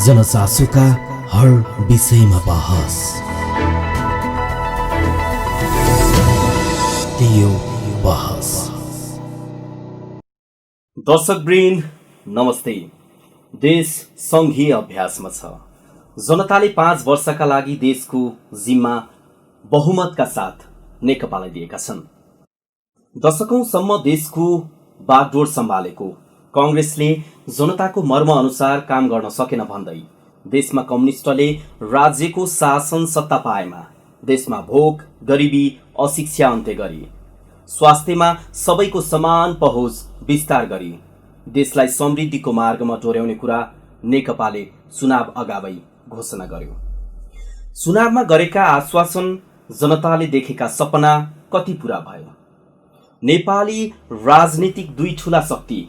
जनचासोका हर विषयमा बहस, त्यो बहस। दर्शकवृन्द नमस्ते। देश सङ्घीय अभ्यासमा छ। जनताले 5 वर्षका लागि देशको जिम्मा बहुमतका साथ नेकपालाई दिएका छन्। दशकौंसम्म देशको बागडोर सम्हालेको कांग्रेसले जनताको मर्म अनुसार काम गर्न सकेन भन्दै देशमा कम्युनिस्टले राज्यको शासन सत्ता पाएमा देशमा भोक, गरिबी, अशिक्षा अन्त्य गरी, स्वास्थ्यमा सबैको समान पहुँच विस्तार गरी देशलाई समृद्धिको मार्गमा डोर्याउने कुरा नेकपाले चुनाव अगावै घोषणा गर्यो। चुनावमा गरेका आश्वासन, जनताले देखेका सपना कति पूरा भयो? नेपाली राजनीतिक दुई ठूला शक्ति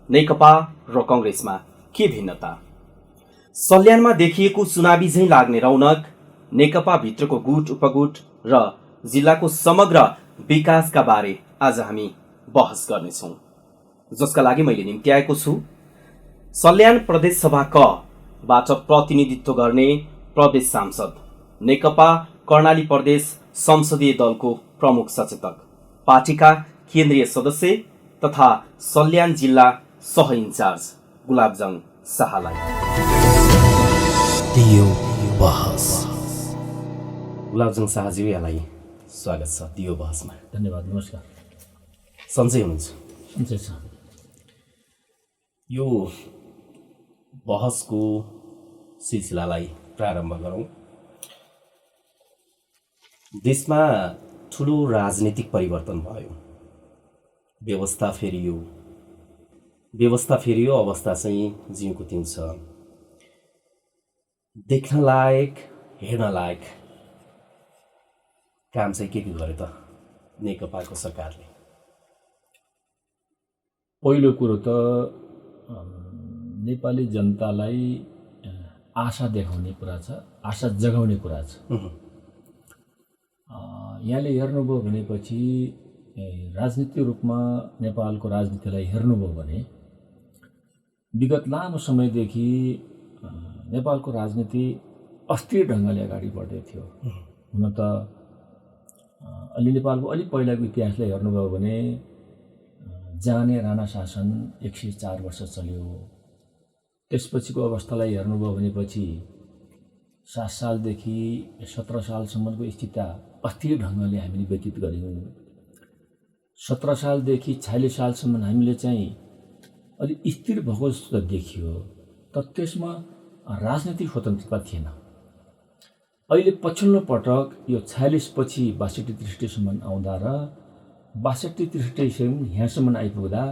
नेकपा र कांग्रेसमा के भिन्नता? सल्यानमा देखिएको चुनावी झैं लाग्ने रौनक, नेकपा भित्रको गुट उपगुट र जिल्लाको समग्र विकासका बारे आज हामी बहस गर्नेछौँ, जसका लागि मैले निम्ति आएको छु सल्यान प्रदेश सभा क बाट प्रतिनिधित्व गर्ने प्रदेश सांसद, नेकपा कर्णाली प्रदेश संसदीय दलको प्रमुख सचेतक, पार्टीका केन्द्रीय सदस्य तथा सल्यान जिल्ला सह इन्चार्ज गुलाबजङ शाहलाई। त्यो बहस। गुलाबजङ शाहजी, यहाँलाई स्वागत छ त्यो बहसमा। धन्यवाद। नमस्कार। सन्चै हुनुहुन्छ? सन्चै छ। यो बहसको सिलसिलालाई प्रारम्भ गरौँ। देशमा ठुलो राजनीतिक परिवर्तन भयो, व्यवस्था फेरियो, अवस्था चाहिँ जिउको तिउ छ। देख्न लायक, हेर्न लायक काम चाहिँ के गर्यो त नेकपाको सरकारले? पहिलो कुरो त नेपाली जनतालाई आशा देखाउने कुरा छ, आशा जगाउने कुरा छ। यहाँले हेर्नुभयो भनेपछि राजनीतिक रूपमा नेपालको राजनीतिलाई हेर्नुभयो भने विगत लामो समयदेखि नेपालको राजनीति अस्थिर ढङ्गले अगाडि बढ्दै थियो। हुन त अलि नेपालको अलि पहिलाको इतिहासलाई हेर्नुभयो भने जाने राणा शासन 104 वर्ष चल्यो। त्यसपछिको अवस्थालाई हेर्नुभयो भनेपछि 7 सालदेखि 17 सालसम्मको स्थिति अस्थिर ढङ्गले हामीले व्यतीत गऱ्यौँ। 17 सालदेखि 46 सालसम्म हामीले चाहिँ अलि स्थिर भएको जस्तो देखियो, तर त्यसमा राजनीतिक स्वतन्त्रता थिएन। अहिले पछिल्लो पटक यो 46 पछि 62-63सम्म आउँदा र 62-63 यहाँसम्म आइपुग्दा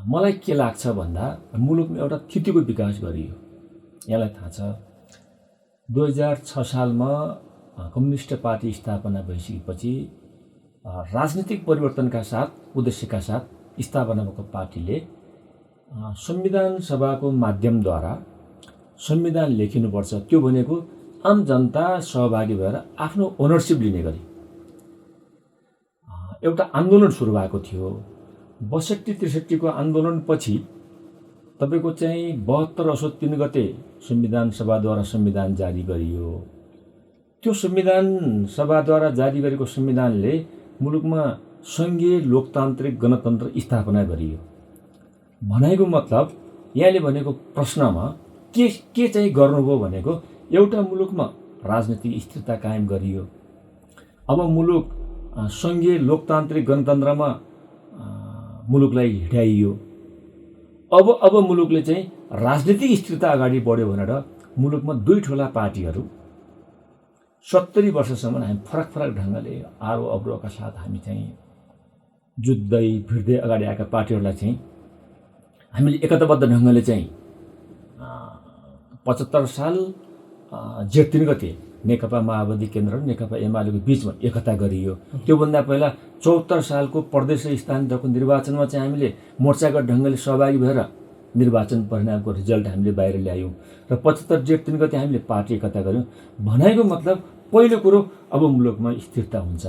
मलाई के लाग्छ भन्दा मुलुकमा एउटा थितिको विकास गरियो। यहाँलाई थाहा छ 2006 सालमा कम्युनिस्ट पार्टी स्थापना भइसकेपछि राजनीतिक परिवर्तनका साथ, उद्देश्यका साथ स्थापना भएको पार्टीले संविधान सभाको माध्यमद्वारा संविधान लेखिनुपर्छ। त्यो भनेको आम जनता सहभागी भएर आफ्नो ओनरसिप लिने गरी एउटा आन्दोलन सुरु भएको थियो। 62-63 को आन्दोलनपछि तपाईँको चाहिँ 72 असोज 3 गते संविधान सभाद्वारा संविधान जारी गरियो। त्यो संविधान सभाद्वारा जारी गरेको संविधानले मुलुकमा सङ्घीय लोकतान्त्रिक गणतन्त्र स्थापना गरियो। भनेको मतलब यहाँले भनेको प्रश्नमा के चाहिँ गर्नुभयो भनेको एउटा मुलुकमा राजनीतिक स्थिरता कायम गरियो। अब मुलुक सङ्घीय लोकतान्त्रिक गणतन्त्रमा मुलुकलाई हिँडाइयो। अब मुलुकले चाहिँ राजनीतिक स्थिरता अगाडि बढ्यो भनेर मुलुकमा दुई ठुला पार्टीहरू 70 वर्षसम्म हामी फरक ढङ्गले आरो अवरोहका साथ हामी चाहिँ जुत्दै फिर्दै अगाडि आएका पार्टीहरूलाई चाहिँ हामीले एकताबद्ध ढङ्गले चाहिँ 75 साल जेठ 3 गते नेकपा माओवादी केन्द्र र नेकपा एमालेको बिचमा एकता गरियो। त्योभन्दा पहिला 74 सालको प्रदेश स्थानीय तहको निर्वाचनमा चाहिँ हामीले मोर्चागत ढङ्गले सहभागी भएर निर्वाचन परिणामको रिजल्ट हामीले बाहिर ल्यायौँ र 75 जेठ 3 गते हामीले पार्टी एकता गऱ्यौँ। भनेको मतलब पहिलो कुरो अब मुलुकमा स्थिरता हुन्छ,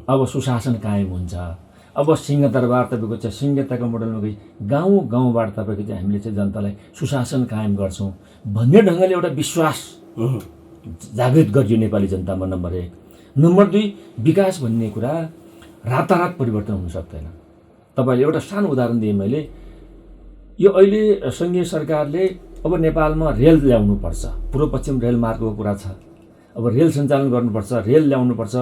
अब सुशासन कायम हुन्छ अब सिंहदरबार तपाईँको चाहिँ संहिताको मोडलमा गई गाउँ गाउँबाट तपाईँको चाहिँ हामीले चाहिँ जनतालाई सुशासन कायम गर्छौँ भन्ने ढङ्गले एउटा विश्वास जागृत गरियो नेपाली जनतामा, नम्बर 1। नम्बर 2, विकास भन्ने कुरा रातारात परिवर्तन हुन सक्दैन। तपाईँले एउटा सानो उदाहरण दिएँ मैले, यो अहिले सङ्घीय सरकारले अब नेपालमा रेल ल्याउनुपर्छ, पूर्व पश्चिम रेल मार्गको कुरा छ, अब रेल सञ्चालन गर्नुपर्छ, रेल ल्याउनुपर्छ,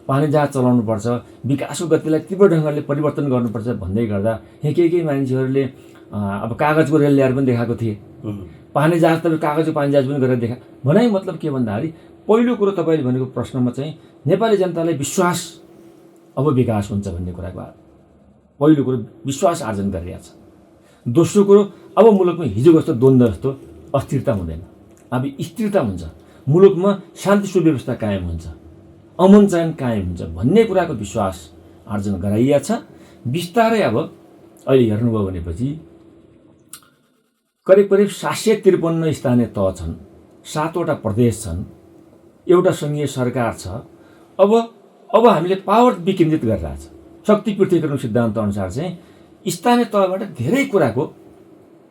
पानी जहाज चलाउनुपर्छ, विकासको गतिलाई तीव्र ढङ्गले परिवर्तन गर्नुपर्छ भन्दै गर्दा यहाँ केही मान्छेहरूले अब कागजको रेल ल्याएर पनि देखाएको थिए, पानी जहाज तपाईँ कागजको पानी जहाज पनि गरेर देखा। भनाइ मतलब के भन्दाखेरि पहिलो कुरो तपाईँले भनेको प्रश्नमा चाहिँ नेपाली जनतालाई विश्वास अब विकास हुन्छ भन्ने कुराको पहिलो कुरो विश्वास आर्जन गरिरहेको छ। दोस्रो कुरो अब मुलुकमा हिजो जस्तो द्वन्द्व जस्तो अस्थिरता हुँदैन, अब स्थिरता हुन्छ, मुलुकमा शान्ति सुव्यवस्था कायम हुन्छ, अमन चयन कायम हुन्छ भन्ने कुराको विश्वास आर्जन गराइएको छ। बिस्तारै अब अहिले हेर्नुभयो भनेपछि करिब 753 स्थानीय तह छन्, 7वटा प्रदेश छन्, एउटा सङ्घीय सरकार छ। अब हामीले पावर विकेन्द्रित गरिरहेछ। शक्ति पृथकीकरण सिद्धान्त अनुसार चाहिँ स्थानीय तहबाट धेरै कुराको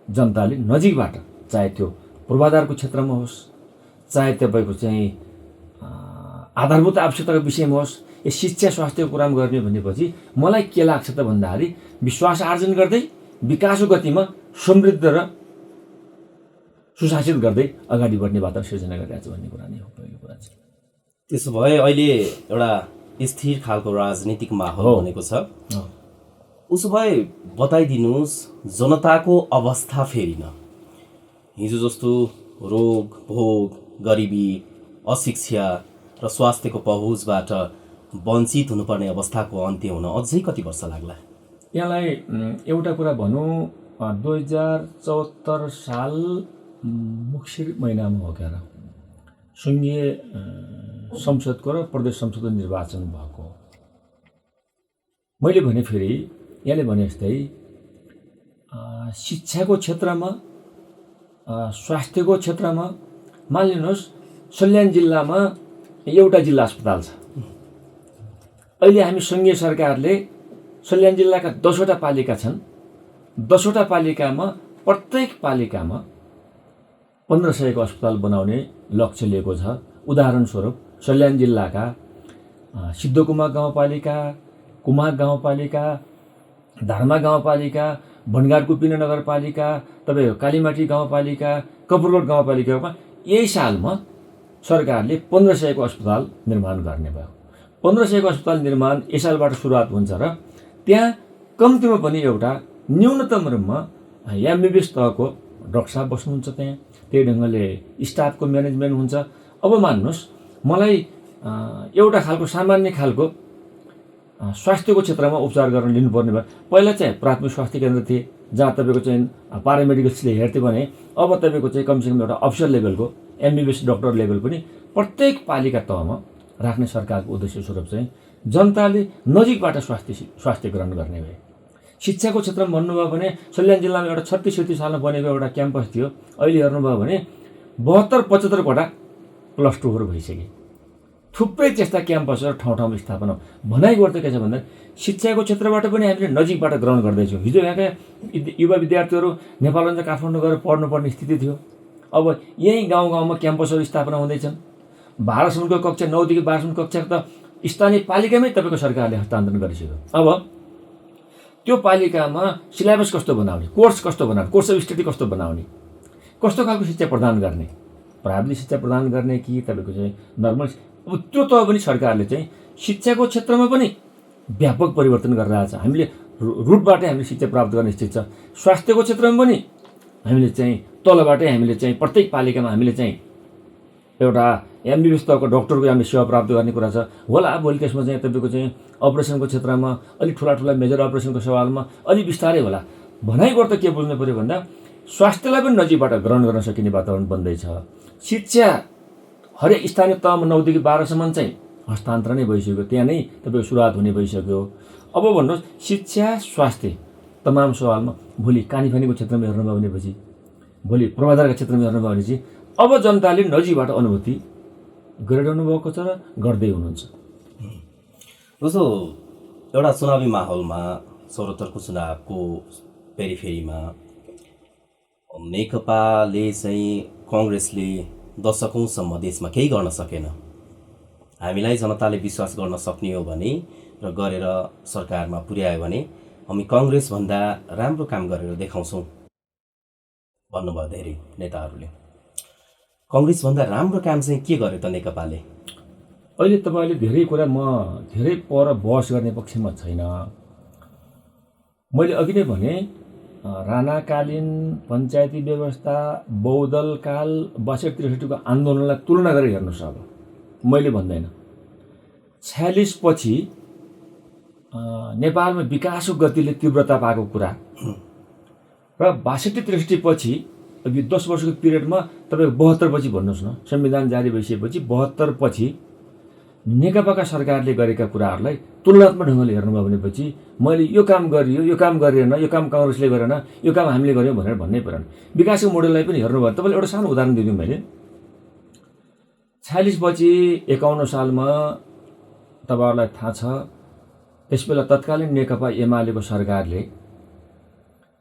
जनताले नजिकबाट, चाहे त्यो पूर्वाधारको क्षेत्रमा होस्, चाहे तपाईँको चाहिँ आधारभूत आवश्यकताको विषयमा होस्, यो शिक्षा स्वास्थ्यको कुरामा गर्ने भनेपछि मलाई के लाग्छ त भन्दाखेरि विश्वास आर्जन गर्दै विकासको गतिमा समृद्ध र सुशासित गर्दै अगाडि बढ्ने वातावरण सिर्जना गरिरहेको छ भन्ने कुरा नै हो पहिलो कुरा चाहिँ। त्यसो भए अहिले एउटा स्थिर खालको राजनीतिक माहौल बनेको छ। उसो भए बताइदिनुहोस्, जनताको अवस्था फेरि न हिजो जस्तो रोग भोग, गरिबी, अशिक्षा र स्वास्थ्यको पहुँचबाट वञ्चित हुनुपर्ने अवस्थाको अन्त्य हुन अझै कति वर्ष लाग्ला? यसलाई एउटा कुरा भनौँ, 2074 साल मङ्सिर महिनामा हो क्या, सङ्घीय संसदको र प्रदेश संसदको निर्वाचन भएको। मैले भने फेरि यहाँले भने जस्तै शिक्षाको क्षेत्रमा, स्वास्थ्यको क्षेत्रमा मानिलिनुहोस् सल्यान जिल्लामा एउटा जिल्ला अस्पताल छ। अहिले हामी सङ्घीय सरकारले सल्यान जिल्लाका 10वटा पालिका छन्, 10वटा पालिकामा प्रत्येक पालिकामा 1500 को अस्पताल बनाउने लक्ष्य लिएको छ। उदाहरणस्वरूप सल्यान जिल्लाका सिद्धकुमा गाउँपालिका, कुमाक गाउँपालिका, धर्मा गाउँपालिका, बनगाड कुपिना नगरपालिका, तपाईँको कालीमाटी गाउँपालिका, कपुरकोट गाउँपालिकामा यही सालमा सरकारले 1500 को अस्पताल निर्माण गर्ने भयो। 1500 को अस्पताल निर्माण यस सालबाट सुरुवात हुन्छ र त्यहाँ कम्तीमा पनि एउटा न्यूनतम रूपमा एमबिबिएस तहको डाक्टर साहब बस्नुहुन्छ, त्यही ढङ्गले स्टाफको म्यानेजमेन्ट हुन्छ। अब मान्नुहोस् मलाई एउटा खालको सामान्य खालको स्वास्थ्यको क्षेत्रमा उपचार गर्न लिनुपर्ने भयो। पहिला चाहिँ प्राथमिक स्वास्थ्य केन्द्र थिए जहाँ तपाईँको चाहिँ पारामेडिकल्सले हेर्थे भने अब तपाईँको चाहिँ कमसेकम एउटा अफिसर लेभलको एमबिबिएस डक्टर लेभल पनि प्रत्येक पालिका तहमा राख्ने सरकारको उद्देश्य स्वरूप चाहिँ जनताले नजिकबाट स्वास्थ्य ग्रहण गर्ने भए। शिक्षाको क्षेत्रमा भन्नुभयो भने सल्यान जिल्लामा एउटा 36-37 सालमा बनेको एउटा क्याम्पस थियो, अहिले हेर्नुभयो भने 72-75 वटा +2हरू भइसके। थुप्रै त्यस्ता क्याम्पसहरू ठाउँ ठाउँमा स्थापना भनाइ गर्दा के छ भन्दा शिक्षाको क्षेत्रबाट पनि हामीले नजिकबाट ग्रहण गर्दैछौँ। हिजो यहाँका युवा विद्यार्थीहरू नेपालगञ्ज काठमाडौँ गएर पढ्नुपर्ने स्थिति थियो, अब यहीँ गाउँ गाउँमा क्याम्पसहरू स्थापना हुँदैछन्। 12सम्मको कक्षा 9 देखि 12सम्मको कक्षा त स्थानीय पालिकामै तपाईँको सरकारले हस्तान्तरण गरिसक्यो। अब त्यो पालिकामा सिलेबस कस्तो बनाउने, कोर्स कस्तो बनाउने, कोर्स अफ स्टडी कस्तो बनाउने, कस्तो खालको शिक्षा प्रदान गर्ने, प्राविधिक शिक्षा प्रदान गर्ने कि तपाईँको चाहिँ नर्मल, अब त्यो त पनि सरकारले चाहिँ शिक्षाको क्षेत्रमा पनि व्यापक परिवर्तन गरिरहेछ। हामीले रुटबाटै हामीले शिक्षा प्राप्त गर्ने स्थिति छ। स्वास्थ्यको क्षेत्रमा पनि हामीले चाहिँ तलबाटै हामीले चाहिँ प्रत्येक पालिकामा हामीले चाहिँ एउटा एमबिबिएस तहको डक्टरको हामीले सेवा प्राप्त गर्ने कुरा छ। होला भोलि त्यसमा चाहिँ तपाईँको चाहिँ अपरेसनको क्षेत्रमा अलिक ठुला मेजर अपरेसनको सवालमा अलिक बिस्तारै होला। भनाइ गर्दा के बुझ्नु पऱ्यो भन्दा स्वास्थ्यलाई पनि नजिकबाट ग्रहण गर्न सकिने वातावरण बन्दैछ। शिक्षा हरेक स्थानीय तहमा 9 देखि 12सम्म चाहिँ हस्तान्तरणै भइसक्यो, त्यहाँ नै तपाईँको सुरुवात हुने भइसक्यो। अब भन्नुहोस् शिक्षा स्वास्थ्य तमाम सवालमा भोलि कानीफानीको क्षेत्रमा हेर्नुभयो भनेपछि, भोलि पूर्वाधारका क्षेत्रमा हेर्नुभयो भनेपछि अब जनताले नजिकबाट अनुभूति गरिरहनु भएको छ र गर्दै हुनुहुन्छ। जस्तो एउटा चुनावी माहौलमा 76 चुनावको पेरिफेरीमा नेकपाले चाहिँ कङ्ग्रेसले दशकौँसम्म देशमा केही गर्न सकेन। हामीलाई जनताले विश्वास गर्न सक्ने हो भने र गरेर सरकारमा पुर्यायो भने हामी कङ्ग्रेसभन्दा राम्रो काम गरेर देखाउँछौँ भन्नुभयो धेरै नेताहरूले। कङ्ग्रेसभन्दा राम्रो काम चाहिँ के गर्यो त नेकपाले? अहिले तपाईँले धेरै कुरा म धेरै पर बहस गर्ने पक्षमा छैन। मैले अघि नै भने राणाकालीन पञ्चायती व्यवस्था बहुदलकाल 62-63 को आन्दोलनलाई तुलना गरेर हेर्नुहोस्। अब मैले भन्दैन 46 पछि नेपालमा विकासको गतिले तीव्रता पाएको कुरा र 62-63 पछि अब यो 10 वर्षको पिरियडमा तपाईँको 72 पछि भन्नुहोस् न, संविधान जारी भइसकेपछि 72 पछि नेकपाका सरकारले गरेका कुराहरूलाई तुलनात्मक ढङ्गले हेर्नुभयो भनेपछि मैले यो काम गरियो, यो काम गरेन, यो काम काङ्ग्रेसले गरेन, यो काम हामीले गऱ्यौँ भनेर भन्नै परेन। विकासको मोडेललाई पनि हेर्नुभयो। तपाईँले एउटा सानो उदाहरण दिदिउँ मैले। 46 पछि 51 सालमा तपाईँहरूलाई थाहा छ, त्यसबेला तत्कालीन नेकपा एमालेको सरकारले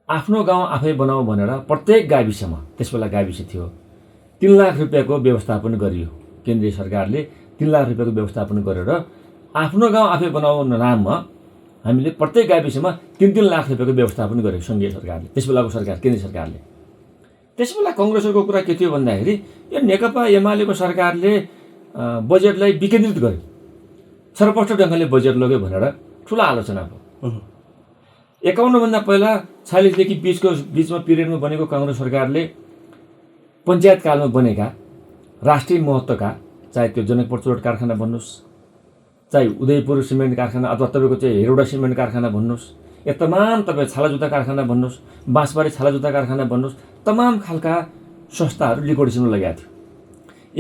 आफ्नो गाउँ आफै बनाऊ भनेर प्रत्येक गाविसमा, त्यसबेला गाविस थियो, 3 लाख रुपियाँको व्यवस्थापन गरियो। केन्द्रीय सरकारले 3 लाख रुपियाँको व्यवस्थापन गरेर आफ्नो गाउँ आफै बनाऊ नाममा हामीले प्रत्येक गाविसमा 3-3 लाख रुपियाँको व्यवस्थापन गर्यो सङ्घीय सरकारले, त्यसबेलाको सरकार, केन्द्रीय सरकारले। त्यसबेला कङ्ग्रेसको कुरा के थियो भन्दाखेरि यो नेकपा एमालेको सरकारले बजेटलाई विकेन्द्रित गर्यो, छरपष्ट ढङ्गले बजेट लग्यो भनेर ठुलो आलोचना भयो। 51 भन्दा पहिला 46 देखि 20 को बिचमा पिरियडमा बनेको काङ्ग्रेस सरकारले पञ्चायत कालमा बनेका राष्ट्रिय महत्त्वका, चाहे त्यो जनकपुर चुरोट कारखाना भन्नुहोस्, चाहे उदयपुर सिमेन्ट कारखाना अथवा तपाईँको चाहिँ हेरौडा सिमेन्ट कारखाना भन्नुहोस्, या तमाम तपाईँ छालाजुत्ता कारखाना भन्नुहोस्, बाँसबारी छालाजुत्ता कारखाना भन्नुहोस्, तमाम खालका संस्थाहरू लिक्विडेसनमा लगाएको थियो।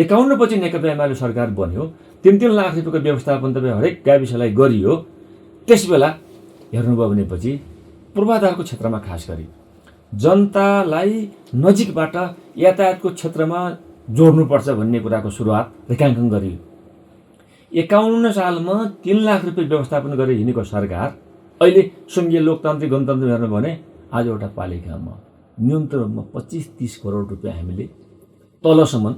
51 पछि नेकपा एमाले सरकार बन्यो, 3-3 लाख रुपियाँको व्यवस्थापन तपाईँ हरेक गाविसलाई गरियो। त्यसबेला हेर्नुभयो भनेपछि पूर्वाधारको क्षेत्रमा खास गरी जनतालाई नजिकबाट यातायातको क्षेत्रमा जोड्नुपर्छ भन्ने कुराको सुरुवात रेखाङ्कन गरियो। 51 सालमा 3 लाख रुपियाँ व्यवस्थापन गरेर हिँडेको सरकार अहिले सङ्घीय लोकतान्त्रिक गणतन्त्र हेर्नु भने आज एउटा पालिकामा न्यूनतममा 25-30 करोड रुपियाँ हामीले तलसम्म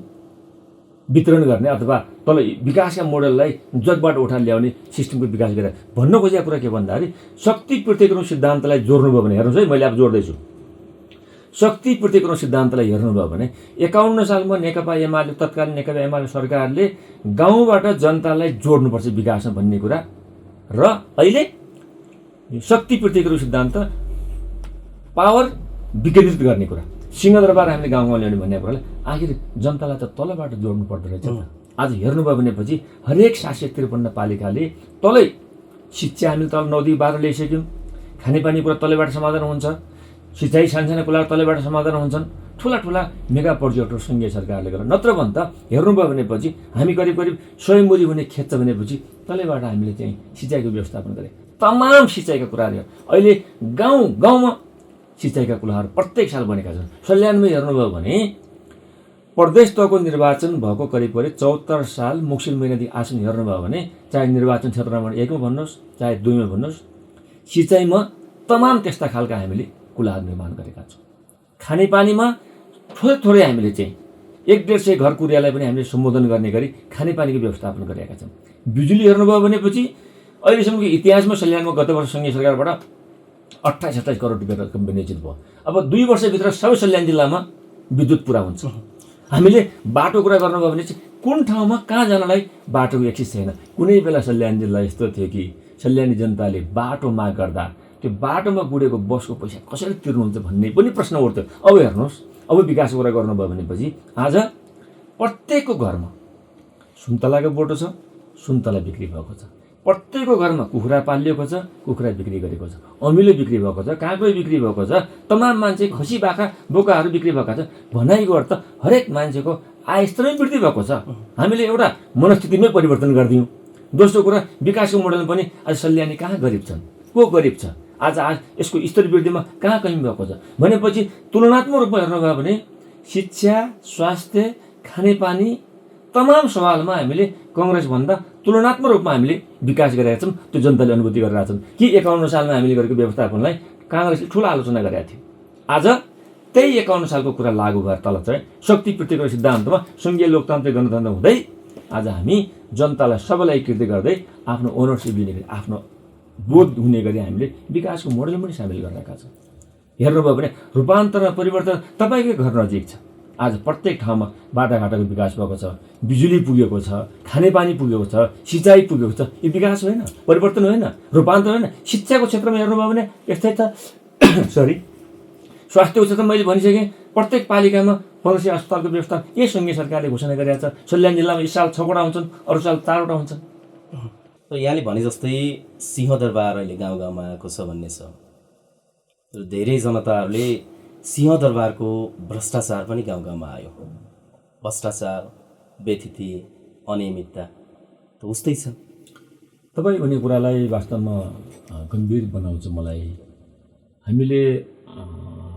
वितरण गर्ने अथवा तल विकासका मोडललाई जगबाट उठाएर ल्याउने सिस्टमको विकास गरेर भन्नु खोजेको कुरा के भन्दाखेरि शक्ति पृथकीकरण सिद्धान्तलाई जोड्नुभयो भने हेर्नुहोस् है, मैले अब जोड्दैछु। शक्ति पृथकीकरण सिद्धान्तलाई हेर्नुभयो भने 51 सालमा नेकपा एमाले, तत्कालीन नेकपा एमाले सरकारले गाउँबाट जनतालाई जोड्नुपर्छ विकासमा भन्ने कुरा र अहिले शक्ति पृथकीकरण सिद्धान्त पावर विकेन्द्रित गर्ने कुरा, सिंहदरबार हामीले गाउँमा ल्याउने भन्ने कुरालाई आखिर जनतालाई त तलबाट जोड्नु पर्दो रहेछ त। आज हेर्नुभयो भनेपछि हरेक 753 पालिकाले तलै शिक्षा हामीले तल 9-12 ल्याइसक्यौँ, खानेपानी कुरा तलैबाट समाधान हुन्छ, सिँचाइ सानसाना कुराहरू तलैबाट समाधान हुन्छन्, ठुला ठुला मेगा प्रोजेक्टहरू सङ्घीय सरकारले गरेर। नत्र भने त हेर्नुभयो भनेपछि हामी करिब 100 मुरी हुने खेत छ भनेपछि तलैबाट हामीले चाहिँ सिँचाइको व्यवस्थापन गरे। तमाम सिँचाइका कुराहरू अहिले गाउँ गाउँमा सिँचाइका कुराहरू प्रत्येक साल बनेका छन्। सल्यानमा हेर्नुभयो भने प्रदेश तहको निर्वाचन भएको करिब 74 साल मुक्सिल महिनादेखि आसन हेर्नुभयो भने चाहे निर्वाचन क्षेत्रमा 1 मा भन्नुहोस् चाहे 2 मा भन्नुहोस्, सिँचाइमा तमाम त्यस्ता खालका हामीले कुलाहरू निर्माण गरेका छौँ। खानेपानीमा थोरै हामीले चाहिँ 150 घर कुरियालाई पनि हामीले सम्बोधन गर्ने गरी खानेपानीको व्यवस्थापन गरेका छौँ। बिजुली हेर्नुभयो भनेपछि अहिलेसम्मको इतिहासमा सल्यानमा गत वर्ष सङ्घीय सरकारबाट 28-27 करोड रुपियाँ रकम विनियोजित भयो। अब 2 वर्षभित्र सबै सल्यान जिल्लामा विद्युत पुरा हुन्छ। हामीले बाटो कुरा गर्नुभयो भने चाहिँ कुन ठाउँमा कहाँ जानलाई बाटोको एक्सेस छैन। कुनै बेला सल्यान जिल्ला यस्तो थियो कि सल्यानी जनताले बाटो माग गर्दा त्यो बाटोमा गुडेको बसको पैसा कसरी तिर्नुहुन्छ भन्ने पनि प्रश्न उठ्थ्यो। अब हेर्नुहोस्, अब विकासको कुरा गर्नुभयो भनेपछि आज प्रत्येकको घरमा सुन्तलाको बोटो छ, सुन्तला बिक्री भएको छ। प्रत्येकको घरमा कुखुरा पालिएको छ, कुखुरा बिक्री गरेको छ। अमिलो बिक्री भएको छ, काँक्रो बिक्री भएको छ, तमाम मान्छे खसी बाख्रा बोकाहरू बिक्री भएका छ। भनाइको अर्थ हरेक मान्छेको आय स्तरै वृद्धि भएको छ। हामीले एउटा मनस्थितिमै परिवर्तन गरिदियौँ। दोस्रो कुरा, विकासको मोडलमा पनि आज सल्यानी कहाँ गरिब छन्, को गरिब छ, आज यसको स्तर वृद्धिमा कहाँ कमी भएको छ भनेपछि तुलनात्मक रूपमा हेर्नुभयो भने शिक्षा, स्वास्थ्य, खानेपानी तमाम सवालमा हामीले कङ्ग्रेसभन्दा तुलनात्मक रूपमा हामीले विकास गरिरहेका छौँ, त्यो जनताले अनुभूति गरिरहेका छन् कि 51 सालमा हामीले गरेको व्यवस्थापनलाई काङ्ग्रेसले ठुलो आलोचना गरेका थियो। आज त्यही 51 सालको कुरा लागू भएर तल चाहिँ शक्ति पृथ्वीको सिद्धान्तमा सङ्घीय लोकतान्त्रिक गणतन्त्र हुँदै आज हामी जनतालाई सबैलाई एकीकृत गर्दै आफ्नो ओनरसिप लिने गरी आफ्नो बोध हुने गरी हामीले विकासको मोडल पनि सामेल गरिरहेका छौँ। हेर्नुभयो भने रूपान्तरण परिवर्तन तपाईँकै घर नजिक छ। आज प्रत्येक ठाउँमा बाटाघाटाको विकास भएको छ, बिजुली पुगेको छ, खानेपानी पुगेको छ, सिँचाइ पुगेको छ। यो विकास होइन, परिवर्तन होइन, रूपान्तरण होइन। शिक्षाको क्षेत्रमा हेर्नुभयो भने यस्तै छ स्वास्थ्यको क्षेत्रमा मैले भनिसकेँ, प्रत्येक पालिकामा 1500 अस्पतालको व्यवस्था यही सङ्घीय सरकारले घोषणा गरेका छ। सल्यान जिल्लामा यस साल 6वटा हुन्छन्, अरू साल 4वटा हुन्छन्। यहाँले भने जस्तै सिंहदरबार अहिले गाउँ गाउँमा आएको छ भन्ने छ। धेरै जनताहरूले सिंहदरबारको भ्रष्टाचार पनि गाउँ गाउँमा आयो। भ्रष्टाचार, व्यथिति, अनियमितता त उस्तै छ। तपाईँ भन्ने कुरालाई वास्तवमा गम्भीर बनाउँछ मलाई।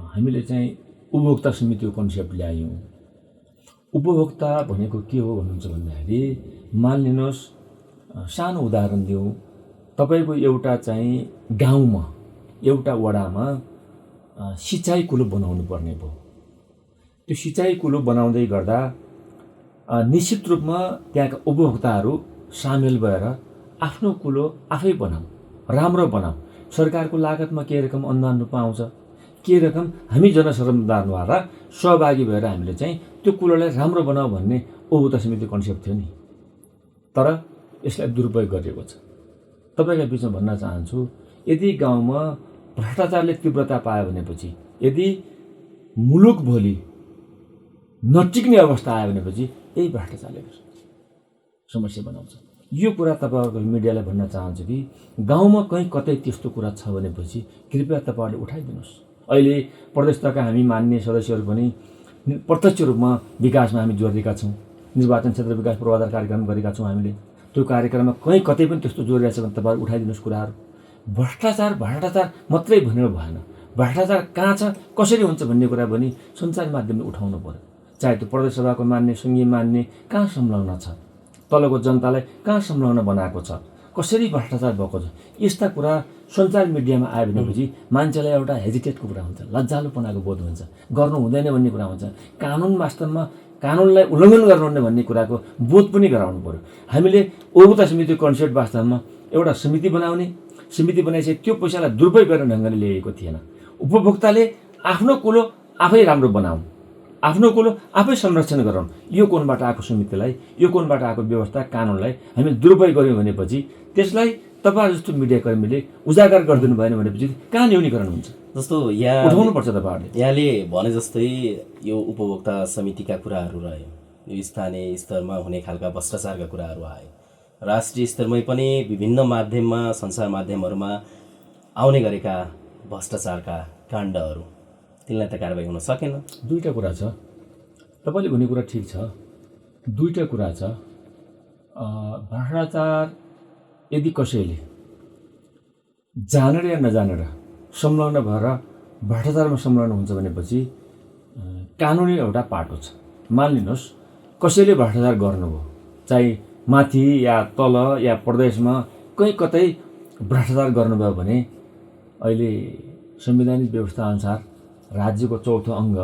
हामीले चाहिँ उपभोक्ता समितिको कन्सेप्ट ल्यायौँ। उपभोक्ता भनेको के हो भन्नुहुन्छ भन्दाखेरि, मानिलिनुहोस् सानो उदाहरण दिउँ, तपाईँको एउटा चाहिँ गाउँमा एउटा वडामा सिँचाइ कुलो बनाउनु पर्ने भयो। त्यो सिँचाइ कुलो बनाउँदै गर्दा निश्चित रूपमा त्यहाँका उपभोक्ताहरू सामेल भएर आफ्नो कुलो आफै बनाऊ, राम्रो बनाऊ। सरकारको लागतमा के रकम अनुदान रूपमा आउँछ, के रकम हामी जनसाधारणद्वारा सहभागी भएर हामीले चाहिँ त्यो कुलोलाई राम्रो बनाऊ भन्ने उपभोक्ता समितिको कन्सेप्ट थियो नि। तर यसलाई दुरुपयोग गरिएको छ। तपाईँका बिचमा भन्न चाहन्छु, यदि गाउँमा भ्रष्टाचारले तीव्रता पायो भनेपछि, यदि मुलुक भोलि नटिक्ने अवस्था आयो भनेपछि यही भ्रष्टाचारले समस्या बनाउँछ। यो कुरा तपाईँहरूको मिडियालाई भन्न चाहन्छु कि गाउँमा कहीँ कतै त्यस्तो कुरा छ भनेपछि कृपया तपाईँहरूले उठाइदिनुहोस्। अहिले प्रदेशका हामी मान्य सदस्यहरू पनि प्रत्यक्ष रूपमा विकासमा हामी जोड दिएका छौँ। निर्वाचन क्षेत्र विकास पूर्वाधार कार्यक्रम गरेका छौँ हामीले। त्यो कार्यक्रममा कहीँ कतै पनि त्यस्तो जोडिरहेछ भने तपाईँहरू उठाइदिनुहोस् कुराहरू। भ्रष्टाचार मात्रै भनेर भएन। भ्रष्टाचार कहाँ छ, कसरी हुन्छ भन्ने कुरा पनि सञ्चार माध्यमले उठाउनु पर्यो। चाहे त्यो प्रदेश सभाको मान्ने, सङ्घीय मान्ने कहाँ संलग्न छ, तलको जनतालाई कहाँ संलग्न बनाएको छ, कसरी भ्रष्टाचार भएको छ, यस्ता कुरा सञ्चार मिडियामा आयो भनेपछि मान्छेलाई एउटा हेजिटेटको कुरा हुन्छ, लज्जालुपनाको बोध हुन्छ, गर्नु हुँदैन भन्ने कुरा हुन्छ। कानुन वास्तवमा कानुनलाई उल्लङ्घन गर्नुहुन्न भन्ने कुराको बोध पनि गराउनु पर्यो। हामीले उपभोक्ता समितिको कन्सेप्ट वास्तवमा एउटा समिति बनाउने, समिति बनाइसके त्यो पैसालाई दुरुपयोग गर्ने ढङ्गले ल्याएको थिएन। उपभोक्ताले आफ्नो कुलो आफै राम्रो बनाउन्, आफ्नो कुलो आफै संरक्षण गराउन्। यो कोणबाट आएको समितिलाई, यो कोणबाट आएको व्यवस्था कानुनलाई हामीले दुरुपयोग गऱ्यौँ भनेपछि त्यसलाई तपाईँहरू जस्तो मिडियाकर्मीले उजागर गरिदिनु भएन भनेपछि कहाँ न्यूनीकरण हुन्छ? जस्तो यहाँ उठाउनुपर्छ तपाईँहरूले। यहाँले भने जस्तै यो उपभोक्ता समितिका कुराहरू रहे, यो स्थानीय स्तरमा हुने खालका भ्रष्टाचारका कुराहरू आए, राष्ट्रिय स्तरमै पनि विभिन्न माध्यममा, सञ्चार माध्यमहरूमा आउने गरेका भ्रष्टाचारका काण्डहरू, तिनलाई त कारबाही हुन सकेन। दुईवटा कुरा छ, तपाईँले भन्ने कुरा ठिक छ। दुईवटा कुरा छ। भ्रष्टाचार यदि कसैले जानेर या नजानेर संलग्न भएर भ्रष्टाचारमा संलग्न हुन्छ भनेपछि कानुनी एउटा पाटो छ। मानिलिनुहोस् कसैले भ्रष्टाचार गर्नुभयो, चाहे माथि या तल या प्रदेशमा कहीँ कतै भ्रष्टाचार गर्नुभयो भने अहिले संवैधानिक व्यवस्था अनुसार राज्यको चौथो अङ्ग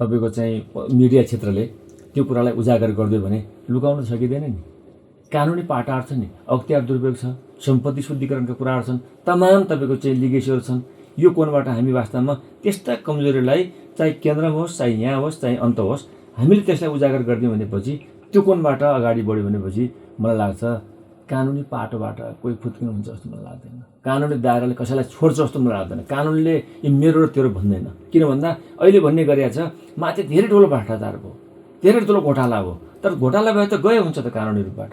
तपाईँको चाहिँ मिडिया क्षेत्रले त्यो कुरालाई उजागर गरिदियो भने लुकाउन सकिँदैन नि। कानुनी पाटाहरू छ नि, अख्तियार दुरुपयोग छ, सम्पत्ति शुद्धिकरणका कुराहरू छन्, तमाम तपाईँको चाहिँ लिगेसीहरू छन्। यो कोणबाट हामी वास्तवमा त्यस्ता कमजोरीलाई चाहे केन्द्रमा होस्, चाहे यहाँ होस्, चाहे अन्त होस्, हामीले त्यसलाई उजागर गरिदियौँ भनेपछि त्यो कोणबाट अगाडि बढ्यो भनेपछि मलाई लाग्छ कानुनी पाटोबाट कोही फुत्किनु हुन्छ जस्तो मलाई लाग्दैन। कानुनी दायराले कसैलाई छोड्छ जस्तो मलाई लाग्दैन। कानुनले यो मेरो र तेरो भन्दैन। किन भन्दा अहिले भन्ने गरिएको छ माथि धेरै ठुलो भ्रष्टाचार भयो, धेरै ठुलो घोटाला भयो। तर घोटाला भयो त गयो हुन्छ त कानुनी रूपबाट।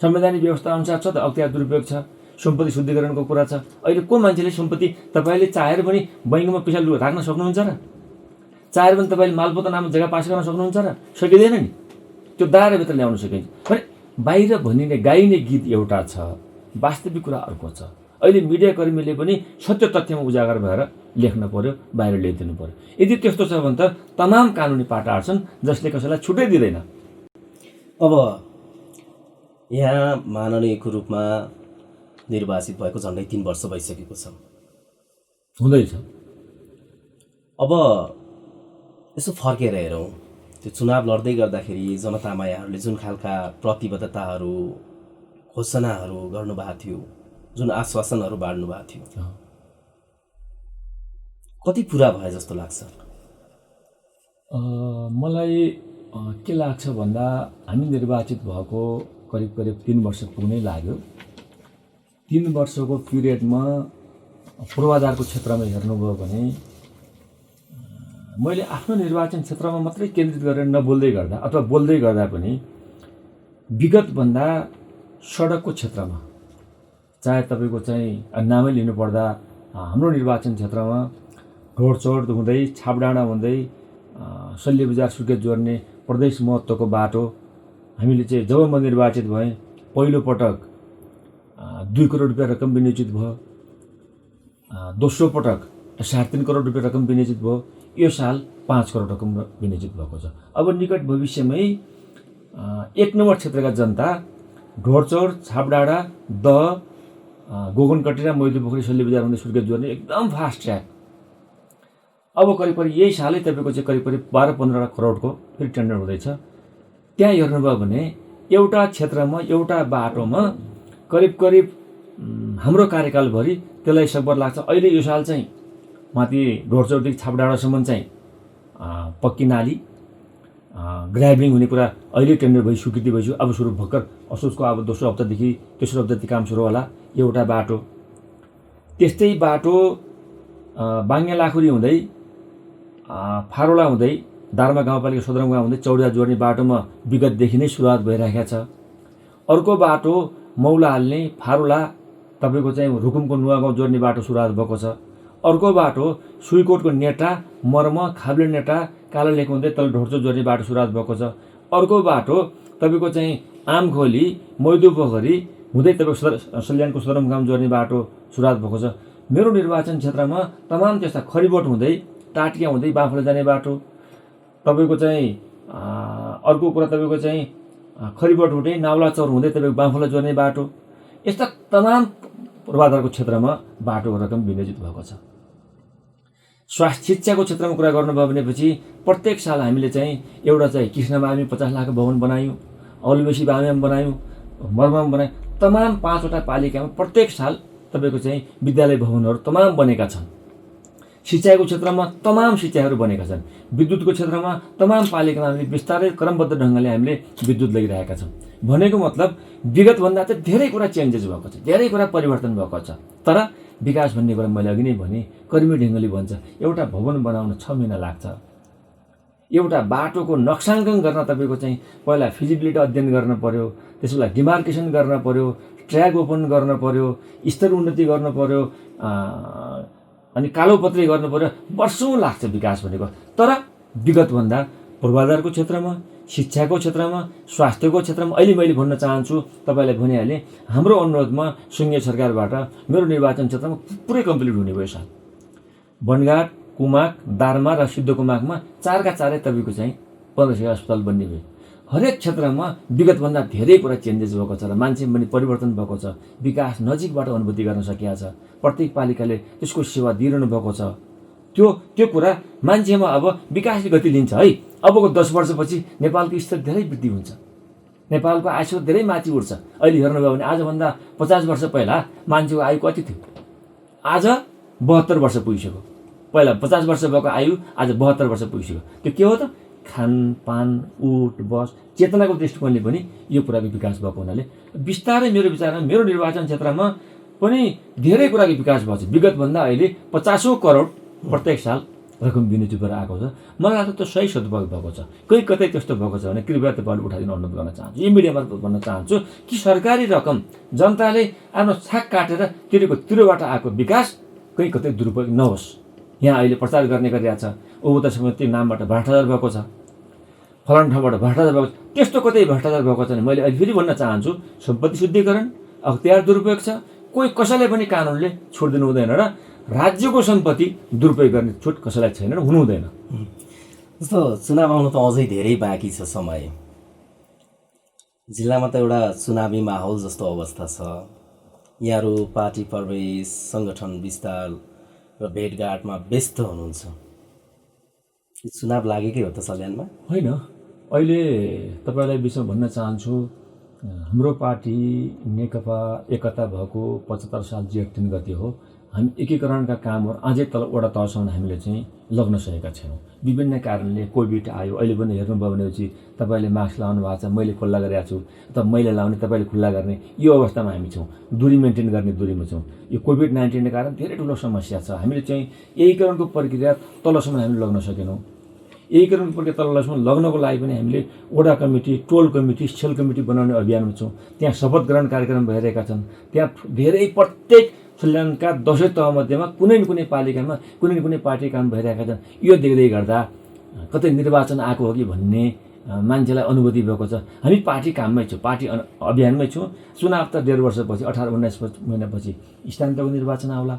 संवैधानिक व्यवस्था अनुसार छ त, अख्तियार दुरुपयोग छ, सम्पत्ति शुद्धिकरणको कुरा छ। अहिले को मान्छेले सम्पत्ति तपाईँले चाहेर पनि बैङ्कमा पैसा राख्न सक्नुहुन्छ र? चाहेर पनि तपाईँले मालपोता नाममा जग्गा पास गर्न सक्नुहुन्छ र? सकिँदैन नि। त्यो दायराभित्र ल्याउन सकिन्छ भने बाहिर भनिने गाइने गीत एउटा छ, वास्तविक कुरा अर्को छ। अहिले मिडियाकर्मीले पनि सत्य तथ्यमा उजागर भएर लेख्न पर्यो, बाहिर ल्याइदिनु पर्यो। यदि त्यस्तो छ भने त तमाम कानुनी पाटाहरू छन् जसले कसैलाई छुटै दिँदैन। अब यहाँ माननीयको रूपमा निर्वाचित भएको झन्डै 3 वर्ष भइसकेको छ। हुँदैछ। अब यसो फर्केर हेरौँ, त्यो चुनाव लड्दै गर्दाखेरि जनतामा यहाँहरूले जुन खालका प्रतिबद्धताहरू घोषणाहरू गर्नुभएको थियो, जुन आश्वासनहरू बाँड्नु भएको थियो, कति पुरा भए जस्तो लाग्छ? मलाई के लाग्छ भन्दा हामी निर्वाचित भएको करिब 3 वर्ष पुग्नै लाग्यो। 3 वर्षको पिरियडमा पूर्वाधारको क्षेत्रमा हेर्नुभयो भने मैले आफ्नो निर्वाचन क्षेत्रमा मात्रै केन्द्रित गरेर नबोल्दै गर्दा अथवा बोल्दै गर्दा पनि विगतभन्दा सडकको क्षेत्रमा, चाहे तपाईँको चाहिँ नामै लिनुपर्दा हाम्रो निर्वाचन क्षेत्रमा ढोडचोड हुँदै छापडाँडा हुँदै शल्यबजार सुर्खेत जोड्ने प्रदेश महत्त्वको बाटो हामीले चाहिँ जब म निर्वाचित भएँ पहिलोपटक 2 करोड रुपियाँ रकम विनियोजित भयो, दोस्रो पटक 3.5 करोड रुपियाँ रकम विनियोजित भयो, यो साल 5 करोड रकम विनियोजित भएको छ। अब निकट भविष्यमै 1 नम्बर क्षेत्रका जनता ढोडचौर छापडाँडा दह गोगनकटेरा मैदुपोखरी शल्यबजार हुँदै सुर्खेत जोड्ने एकदम फास्ट ट्र्याक अब करिब यही सालै तपाईँको चाहिँ करिब 12-15 करोडको फेरि टेन्डर हुँदैछ। त्यहाँ हेर्नुभयो भने एउटा क्षेत्रमा एउटा बाटोमा करिब हाम्रो कार्यकालभरि त्यसलाई सकभर लाग्छ। अहिले यो साल चाहिँ माथि ढोडचौरदेखि छापडाँडासम्म चाहिँ पक्की नाली ग्राभलिङ हुने कुरा अहिले टेन्डर भई स्वीकृति भइसक्यो। अब सुरु भर्खर असोजको अब दोस्रो हप्तादेखि तेस्रो हप्तादेखि काम सुरु होला। एउटा बाटो त्यस्तै बाटो बाङ्गेलाखुरी हुँदै फारोला हुँदै दार्मा गाउँपालिका सदरमुकाम हुँदै चौडा जोड्ने बाटोमा विगतदेखि नै सुरुवात भइरहेको छ। अर्को बाटो मौला हाल्ने फारोला तपाईँको चाहिँ रुकुमको नुवागाउँ जोड्ने बाटो सुरुवात भएको छ। अर्को बाटो सुइकोटको नेटा मर्म खाब्ले नेटा काला लेक हुँदै तल ढोडचौर जोड्ने बाटो सुरुवात भएको छ। अर्को बाटो तपाईँको चाहिँ आमखोली मैदुपोखरी हुँदै तपाईँको सल्यानको सदरमुकाम जोड्ने बाटो सुरुवात भएको छ। मेरो निर्वाचन क्षेत्रमा तमाम त्यस्ता खरिबोट हुँदै टाटिया हुँदै बाँफुला जाने बाटो, तपाईँको चाहिँ अर्को कुरा तपाईँको चाहिँ खरिबोट हुँदै नावलाचौर हुँदै तपाईँको बाँफुला जोड्ने बाटो, यस्ता तमाम पूर्वाधारको क्षेत्रमा बाटोको रकम विनियोजित भएको छ। स्वास्थ्य शिक्षाको क्षेत्रमा कुरा गर्नुभयो भनेपछि प्रत्येक साल हामीले चाहिँ एउटा चाहिँ कृष्णमामी 50 लाख भवन बनायौँ, औलबेसी बामेमा बनायौँ, मर्मामा बनायौँ। तमाम 5वटा पालिकामा प्रत्येक साल तपाईँको चाहिँ विद्यालय भवनहरू तमाम बनेका छन्। सिँचाइको क्षेत्रमा तमाम सिँचाइहरू बनेका छन्। विद्युतको क्षेत्रमा तमाम पालिकामा हामीले बिस्तारै क्रमबद्ध ढङ्गले हामीले विद्युत लगिरहेका छौँ। भनेको मतलब विगतभन्दा चाहिँ धेरै कुरा चेन्जेस भएको छ, धेरै कुरा परिवर्तन भएको छ। तर विकास भन्ने कुरा मैले अघि नै भने कर्मी ढङ्गले भन्छ एउटा भवन बनाउन 6 महिना लाग्छ। एउटा बाटोको नक्साङ्कन गर्न तपाईँको चाहिँ पहिला फिजिबिलिटी अध्ययन गर्न पर्यो, त्यसलाई डिमार्केसन गर्न पर्यो, ट्र्याक ओपन गर्न पर्यो, स्तर उन्नति गर्न पर्यो, अनि कालोपत्री गर्नु पर्यो, वर्षौँ लाग्छ विकास भनेको। तर विगतभन्दा पूर्वाधारको क्षेत्रमा, शिक्षाको क्षेत्रमा, स्वास्थ्यको क्षेत्रमा अहिले मैले भन्न चाहन्छु, तपाईँलाई भनिहालेँ, हाम्रो अनुरोधमा सङ्घीय सरकारबाट मेरो निर्वाचन क्षेत्रमा पुरै कम्प्लिट हुने भयो। साथ बनघाट, कुमाक, दार्मा र सिद्धकुमाकमा 4का 4 तपाईँको चाहिँ 15 अस्पताल बन्ने भयो। हरेक क्षेत्रमा विगतभन्दा धेरै कुरा चेन्जेस भएको छ र मान्छे पनि परिवर्तन भएको छ। विकास नजिकबाट अनुभूति गर्न सकिएको छ। प्रत्येक पालिकाले त्यसको सेवा दिइरहनु भएको छ। त्यो कुरा मान्छेमा अब विकासले गति लिन्छ है। अबको 10 वर्षपछि नेपालको स्तर धेरै वृद्धि हुन्छ, नेपालको आयस्रोत धेरै माथि उठ्छ। अहिले हेर्नुभयो भने आजभन्दा 50 वर्ष पहिला मान्छेको आयु कति थियो? आज 72 वर्ष पुगिसक्यो। पहिला 50 वर्ष भएको आयु आज 72 वर्ष पुगिसक्यो। त्यो के हो त? खानपान, उठ बस, चेतनाको दृष्टिकोणले पनि यो कुराको विकास भएको हुनाले बिस्तारै मेरो विचारमा मेरो निर्वाचन क्षेत्रमा पनि धेरै कुराको विकास भएको छ। विगतभन्दा अहिले 50 करोड प्रत्येक साल रकम विनियोजित भएर आएको छ। मलाई लाग्छ त्यो सही सदुपयोग भएको छ। कोही कतै त्यस्तो भएको छ भने कृपया तपाईँले उठाइदिन अनुरोध गर्न चाहन्छु। यो मिडियामा भन्न चाहन्छु कि सरकारी रकम जनताले आफ्नो छाक काटेर तिरोबाट आएको विकास कहीँ कतै दुरुपयोग नहोस्। यहाँ अहिले प्रचार गर्ने गरिरहेको छ, उपभोक्ता समिति नामबाट भ्रष्टाचार भएको छ, फलान ठाउँबाट भ्रष्टाचार भएको छ। त्यस्तो कतै भ्रष्टाचार भएको छ भने मैले अहिले फेरि भन्न चाहन्छु, सम्पत्ति शुद्धिकरण, अख्तियार दुरुपयोग छ। कोही कसैलाई पनि कानुनले छुट दिनु हुँदैन र राज्यको सम्पत्ति दुरुपयोग गर्ने छुट कसैलाई छैन र हुनु हुँदैन। जस्तो चुनाव आउनु त अझै धेरै बाँकी छ समय। जिल्लामा त एउटा चुनावी माहौल जस्तो अवस्था छ। यहाँहरू पार्टी प्रवेश, सङ्गठन विस्तार र भेटघाटमा व्यस्त हुनुहुन्छ। चुनाव लागेकै हो त सल्यानमा? होइन, अहिले तपाईँलाई विषय भन्न चाहन्छु, हाम्रो पार्टी नेकपा एकता भएको 75 साल जेठ 3 गते हो। हामी एकीकरणका कामहरू अझै वडा तहसम्म हामीले चाहिँ लग्न सकेका छैनौँ। विभिन्न कारणले कोभिड आयो। अहिले पनि हेर्नुभयो भनेपछि तपाईँले मास्क लाउनु भएको छ, मैले खुल्ला गरिरहेको छु, अथवा मैले लाउने तपाईँले खुल्ला गर्ने, यो अवस्थामा हामी छौँ। दूरी मेन्टेन गर्ने दूरीमा छौँ। यो कोभिड-19 कारण धेरै ठुलो समस्या छ। हामीले चाहिँ एकीकरणको प्रक्रिया तलसम्म हामीले लग्न सकेनौँ। एकीकरणको प्रक्रिया तलसम्म लग्नको लागि पनि हामीले वडा कमिटी, टोल कमिटी, सेल कमिटी बनाउने अभियानमा छौँ। त्यहाँ शपथ ग्रहण कार्यक्रम भइरहेका छन्। त्यहाँ धेरै प्रत्येक सल्यानका 10 तहमध्येमा कुनै न कुनै पालिकामा कुनै न कुनै पार्टी काम भइरहेका छन्। यो देख्दै गर्दा कतै निर्वाचन आएको हो कि भन्ने मान्छेलाई अनुभूति भएको छ। हामी पार्टी काममै छौँ, पार्टी अभियानमै छौँ। चुनाव त 1.5 वर्षपछि, 18-19 महिनापछि स्थानीय तहको निर्वाचन आउला,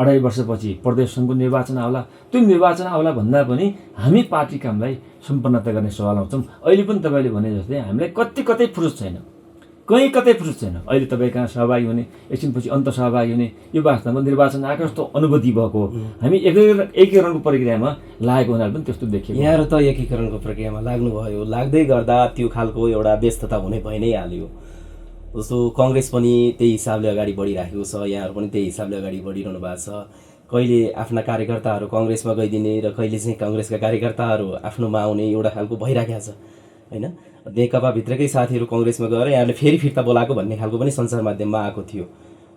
2.5 वर्षपछि प्रदेश सङ्घको निर्वाचन आउला। त्यो निर्वाचन आउला भन्दा पनि हामी पार्टी कामलाई सम्पन्नता गर्ने सवालमा छौँ। अहिले पनि तपाईँले भने जस्तै हामीलाई कतै फुर्सद छैन, कहीँ कतै फुर्सद छैन। अहिले तपाईँ कहाँ सहभागी हुने, एकछिनपछि अन्त सहभागी हुने, यो वास्तवमा निर्वाचन आएको जस्तो अनुभूति भएको। हामी एकीकरणको प्रक्रियामा लागेको हुनाले पनि त्यस्तो देखियो। यहाँहरू त एकीकरणको प्रक्रियामा लाग्नुभयो, लाग्दै गर्दा त्यो खालको एउटा व्यस्तता हुने भइ नै हाल्यो। जस्तो कङ्ग्रेस पनि त्यही हिसाबले अगाडि बढिराखेको छ, यहाँहरू पनि त्यही हिसाबले अगाडि बढिरहनु भएको छ। कहिले आफ्ना कार्यकर्ताहरू कङ्ग्रेसमा गइदिने र कहिले चाहिँ कङ्ग्रेसका कार्यकर्ताहरू आफ्नोमा आउने एउटा खालको भइराखेको छ होइन। नेकपाभित्रकै साथीहरू कङ्ग्रेसमा गएर यहाँले फेरि फिर्ता बोलाएको भन्ने खालको पनि सञ्चार माध्यममा आएको थियो।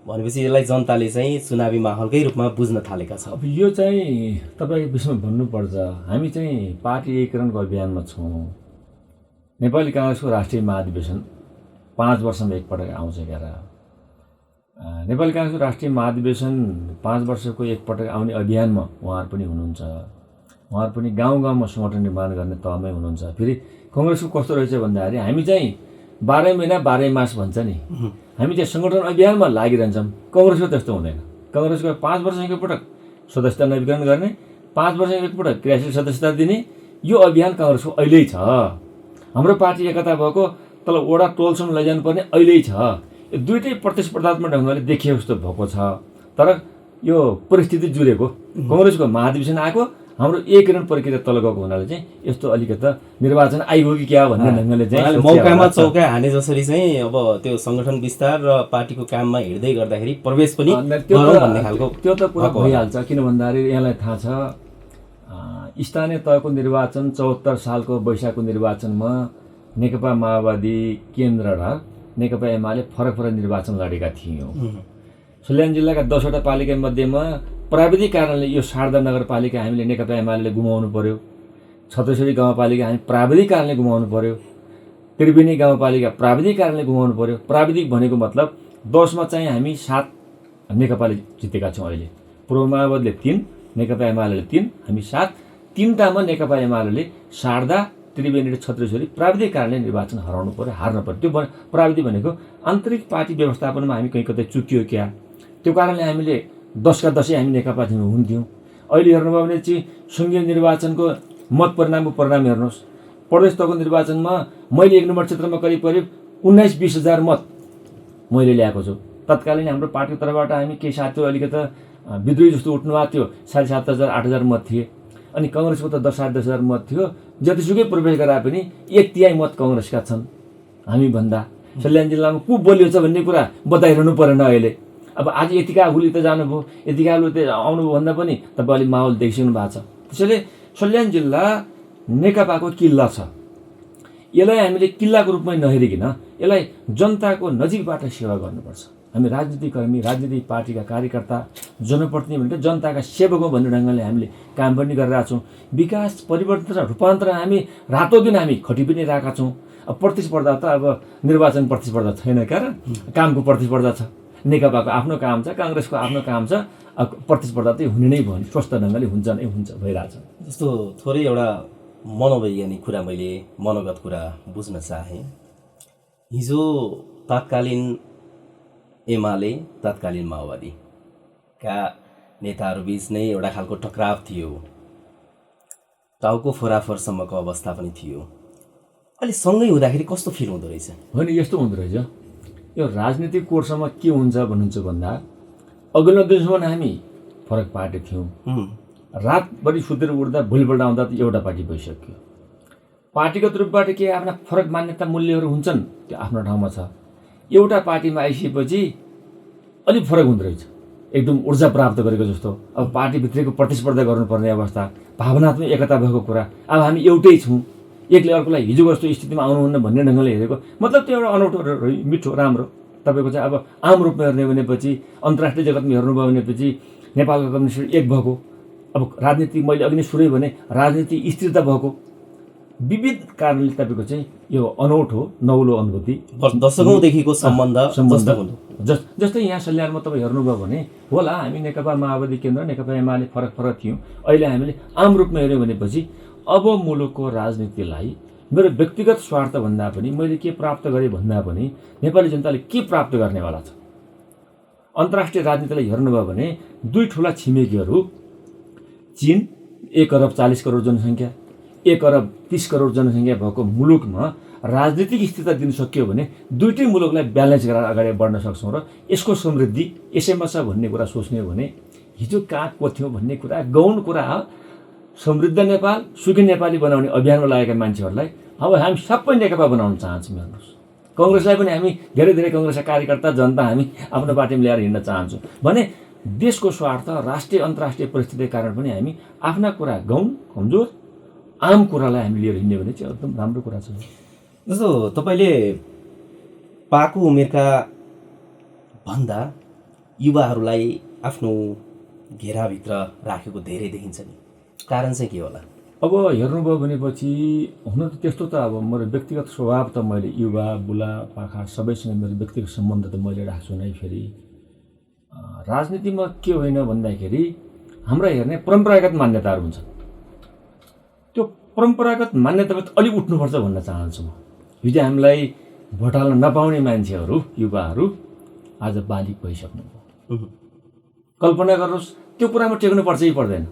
भनेपछि यसलाई जनताले चाहिँ चुनावी माहौलकै रूपमा बुझ्न थालेका छ। अब यो चाहिँ तपाईँको विषयमा भन्नुपर्छ, हामी चाहिँ पार्टी एकीकरणको अभियानमा छौँ। नेपाली काङ्ग्रेसको राष्ट्रिय महाधिवेशन 5 वर्षमा एकपटक आउँछ क्यार। नेपाली काङ्ग्रेसको राष्ट्रिय महाधिवेशन 5 वर्षको एकपटक आउने अभियानमा उहाँहरू पनि हुनुहुन्छ। उहाँहरू पनि गाउँ गाउँमा सङ्गठन निर्माण गर्ने तहमै हुनुहुन्छ। फेरि कङ्ग्रेसको कस्तो रहेछ भन्दाखेरि हामी चाहिँ 12 महिना 12 मास भन्छ नि, हामी चाहिँ सङ्गठन अभियानमा लागिरहन्छौँ। कङ्ग्रेसको त्यस्तो हुँदैन। कङ्ग्रेसको 5 वर्षमा एकपटक सदस्यता नवीकरण गर्ने, 5 वर्षमा एकपटक क्रियाशील सदस्यता दिने, यो अभियान कङ्ग्रेसको अहिले छ। हाम्रो पार्टी एकता भएको तल वडा टोलसम्म लैजानुपर्ने अहिले छ। यो दुइटै प्रतिस्पर्धात्मक ढङ्गले देखिएको जस्तो भएको छ। तर यो परिस्थिति जुरेको, कङ्ग्रेसको महाधिवेशन आएको, हाम्रो एकीकरण प्रक्रिया तल गएको हुनाले चाहिँ यस्तो अलिकति निर्वाचन आइगयो कि क्या भन्ने ढङ्गले चाहिँ मौकामा चौका हाने जसरी चाहिँ अब त्यो सङ्गठन विस्तार र पार्टीको काममा हिँड्दै गर्दाखेरि प्रवेश पनि गरौँ भन्ने खालको त्यो त पुरा भइहाल्छ। किन भन्दाखेरि यहाँलाई थाहा छ, स्थानीय तहको निर्वाचन 74 सालको वैशाखको निर्वाचनमा नेकपा माओवादी केन्द्र र नेकपा एमाले फरक फरक निर्वाचन लडेका थियौँ। सल्यान जिल्लाका 10वटा पालिका मध्येमा प्राविधिक कारणले यो शारदा नगरपालिका हामीले नेकपा एमाले गुमाउनु पर्यो। छत्रेश्वरी गाउँपालिका हामी प्राविधिक कारणले गुमाउनु पर्यो। त्रिवेणी गाउँपालिका प्राविधिक कारणले गुमाउनु पर्यो। प्राविधिक भनेको मतलब 10मा चाहिँ हामी 7 नेकपाले जितेका छौँ। अहिले पूर्व माओवादीले 3, नेकपा एमाले 3, हामी 7। 3टामा नेकपा एमाले शारदा, त्रिवेणी र छत्रेश्वरी प्राविधिक कारणले निर्वाचन हराउनु पर्यो, हार्नु पर्यो। त्यो प्राविधिक भनेको आन्तरिक पार्टी व्यवस्थापनमा हामी कहीँ कतै चुकियो क्या, त्यो कारणले हामीले 10का 10 हामी नेकपा हुन्थ्यौँ। अहिले हेर्नुभयो भने चाहिँ सङ्घीय निर्वाचनको मत परिणाम हेर्नुहोस्। प्रदेश तहको निर्वाचनमा मैले 1 नम्बर क्षेत्रमा करिब 19-20 हजार मत मैले ल्याएको छु। तत्कालीन हाम्रो पार्टीको तर्फबाट हामी केही साथीहरू अलिकति विद्रोही जस्तो उठ्नु भएको थियो, 7,500 8,000 मत थिए। अनि कङ्ग्रेसको त 10,000 10,000 मत थियो। जतिसुकै प्रवेश गराए पनि 1/3 मत कङ्ग्रेसका छन् हामी भन्दा। सल्यान जिल्लामा को बलियो छ भन्ने कुरा बताइरहनु परेन अहिले। अब आज यतिका हुली त जानुभयो, यतिका हुली त आउनुभयो भन्दा पनि तपाईँले माहौल देखिसक्नु भएको छ। त्यसैले सल्यान जिल्ला नेकपाको किल्ला छ। यसलाई हामीले किल्लाको रूपमा नहेरिकन यसलाई जनताको नजिकबाट सेवा गर्नुपर्छ। हामी राजनीतिक कर्मी, राजनीतिक पार्टीका कार्यकर्ता, जनप्रतिनिधि भनेर जनताका सेवक हो भन्ने ढङ्गले हामीले काम पनि गरिरहेका छौँ। विकास, परिवर्तन र रूपान्तरण हामी रातों दिन हामी खटी पनि रहेका छौँ। अब प्रतिस्पर्धा त अब निर्वाचन प्रतिस्पर्धा छैन क्या, कामको प्रतिस्पर्धा छ। नेकपाको आफ्नो काम छ, काङ्ग्रेसको आफ्नो काम छ। प्रतिस्पर्धा चाहिँ हुने नै भयो भने स्वस्थ ढङ्गले हुन्छ नै हुन्छ, भइरहेछ। जस्तो थोरै एउटा मनोवैज्ञानिक कुरा, मैले मनोगत कुरा बुझ्न चाहेँ। हिजो तत्कालीन एमाले, तत्कालीन माओवादीका नेताहरूबीच नै एउटा खालको टक्राव थियो, टाउको फोराफोरसम्मको अवस्था पनि थियो। अहिले सँगै हुँदाखेरि कस्तो फिल हुँदो रहेछ? होइन, यस्तो हुँदो रहेछ। यो राजनीतिक कोर्समा के हुन्छ भन्नुहुन्छ भन्दा अघिल्लो दिनसम्म हामी फरक पार्टी थियौँ। रातभरि सुतेर उठ्दा भोलिपल्ट आउँदा त एउटा पार्टी भइसक्यो। पार्टीगत रूपबाट के आफ्ना फरक मान्यता मूल्यहरू हुन्छन्, त्यो आफ्नो ठाउँमा छ। एउटा पार्टीमा आइसकेपछि अलिक फरक हुँदो रहेछ, एकदम ऊर्जा प्राप्त गरेको जस्तो। अब पार्टीभित्रको प्रतिस्पर्धा गर्नुपर्ने अवस्था, भावनात्मक एकता भएको कुरा। अब हामी एउटै छौँ, एकले अर्कोलाई हिजो जस्तो स्थितिमा आउनुहुन्न भन्ने ढङ्गले हेरेको, मतलब त्यो एउटा अनौठो मिठो राम्रो। तपाईँको चाहिँ अब आम रूपमा हेर्ने भनेपछि, अन्तर्राष्ट्रिय जगतमा हेर्नुभयो भनेपछि नेपालको कम्युनिस्ट एक भएको। अब राजनीति मैले अघि नै सुरु भने राजनीति स्थिरता भएको, विविध कारणले तपाईँको चाहिँ यो अनौठो नौलो अनुभूति, दशकौँदेखिको सम्बन्ध जस्तै यहाँ सल्यानमा तपाईँ हेर्नुभयो भने होला हामी नेकपा माओवादी केन्द्र नेकपा एमाले फरक थियौँ। अहिले हामीले आम रूपमा हेऱ्यौँ भनेपछि अब मुलुकको राजनीतिलाई मेरो व्यक्तिगत स्वार्थभन्दा पनि मैले के प्राप्त गरेँ भन्दा पनि नेपाली जनताले के प्राप्त गर्नेवाला छ। अन्तर्राष्ट्रिय राजनीतिलाई हेर्नुभयो भने दुई ठुला छिमेकीहरू, चीन 1 अरब 40 करोड जनसङ्ख्या, 1 अरब 30 करोड जनसङ्ख्या भएको मुलुकमा राजनीतिक स्थिरता दिन सकियो भने दुईटै मुलुकलाई ब्यालेन्स गरेर अगाडि बढ्न सक्छौँ र यसको समृद्धि यसैमा छ भन्ने कुरा सोच्ने हो भने हिजो कहाँ को थियौँ भन्ने कुरा गौण कुरा हो। समृद्ध नेपाल, सुखी नेपाली बनाउने अभियानमा लागेका मान्छेहरूलाई अब हामी सबै नेकपा बनाउन चाहन्छौँ। हेर्नुहोस्, कङ्ग्रेसलाई पनि हामी धेरै कङ्ग्रेसका कार्यकर्ता जनता हामी आफ्नो पार्टीमा ल्याएर हिँड्न चाहन्छौँ भने देशको स्वार्थ, राष्ट्रिय अन्तर्राष्ट्रिय परिस्थितिको कारण पनि हामी आफ्ना कुरा गौण कमजोर आम कुरालाई हामी लिएर हिँड्ने भने चाहिँ एकदम राम्रो कुरा छ। जस्तो तपाईँले पाको उमेरका भन्दा युवाहरूलाई आफ्नो घेराभित्र राखेको धेरै देखिन्छ नि, कारण चाहिँ के होला? अब हेर्नुभयो भनेपछि हुन त त्यस्तो त अब मेरो व्यक्तिगत स्वभाव त मैले युवा बुला पाखा सबैसँग मेरो व्यक्तिगत सम्बन्ध त मैले राख्छु नै। फेरि राजनीतिमा के होइन भन्दाखेरि हाम्रा हेर्ने परम्परागत मान्यताहरू हुन्छन्, त्यो परम्परागत मान्यताबाट अलिक उठ्नुपर्छ भन्न चाहन्छु म। हिजो हामीलाई भोट हाल्न नपाउने मान्छेहरू, युवाहरू आज बालिक भइसक्नुभयो। कल्पना गर्नुहोस्, त्यो कुरामा टेक्नुपर्छ कि पर्दैन?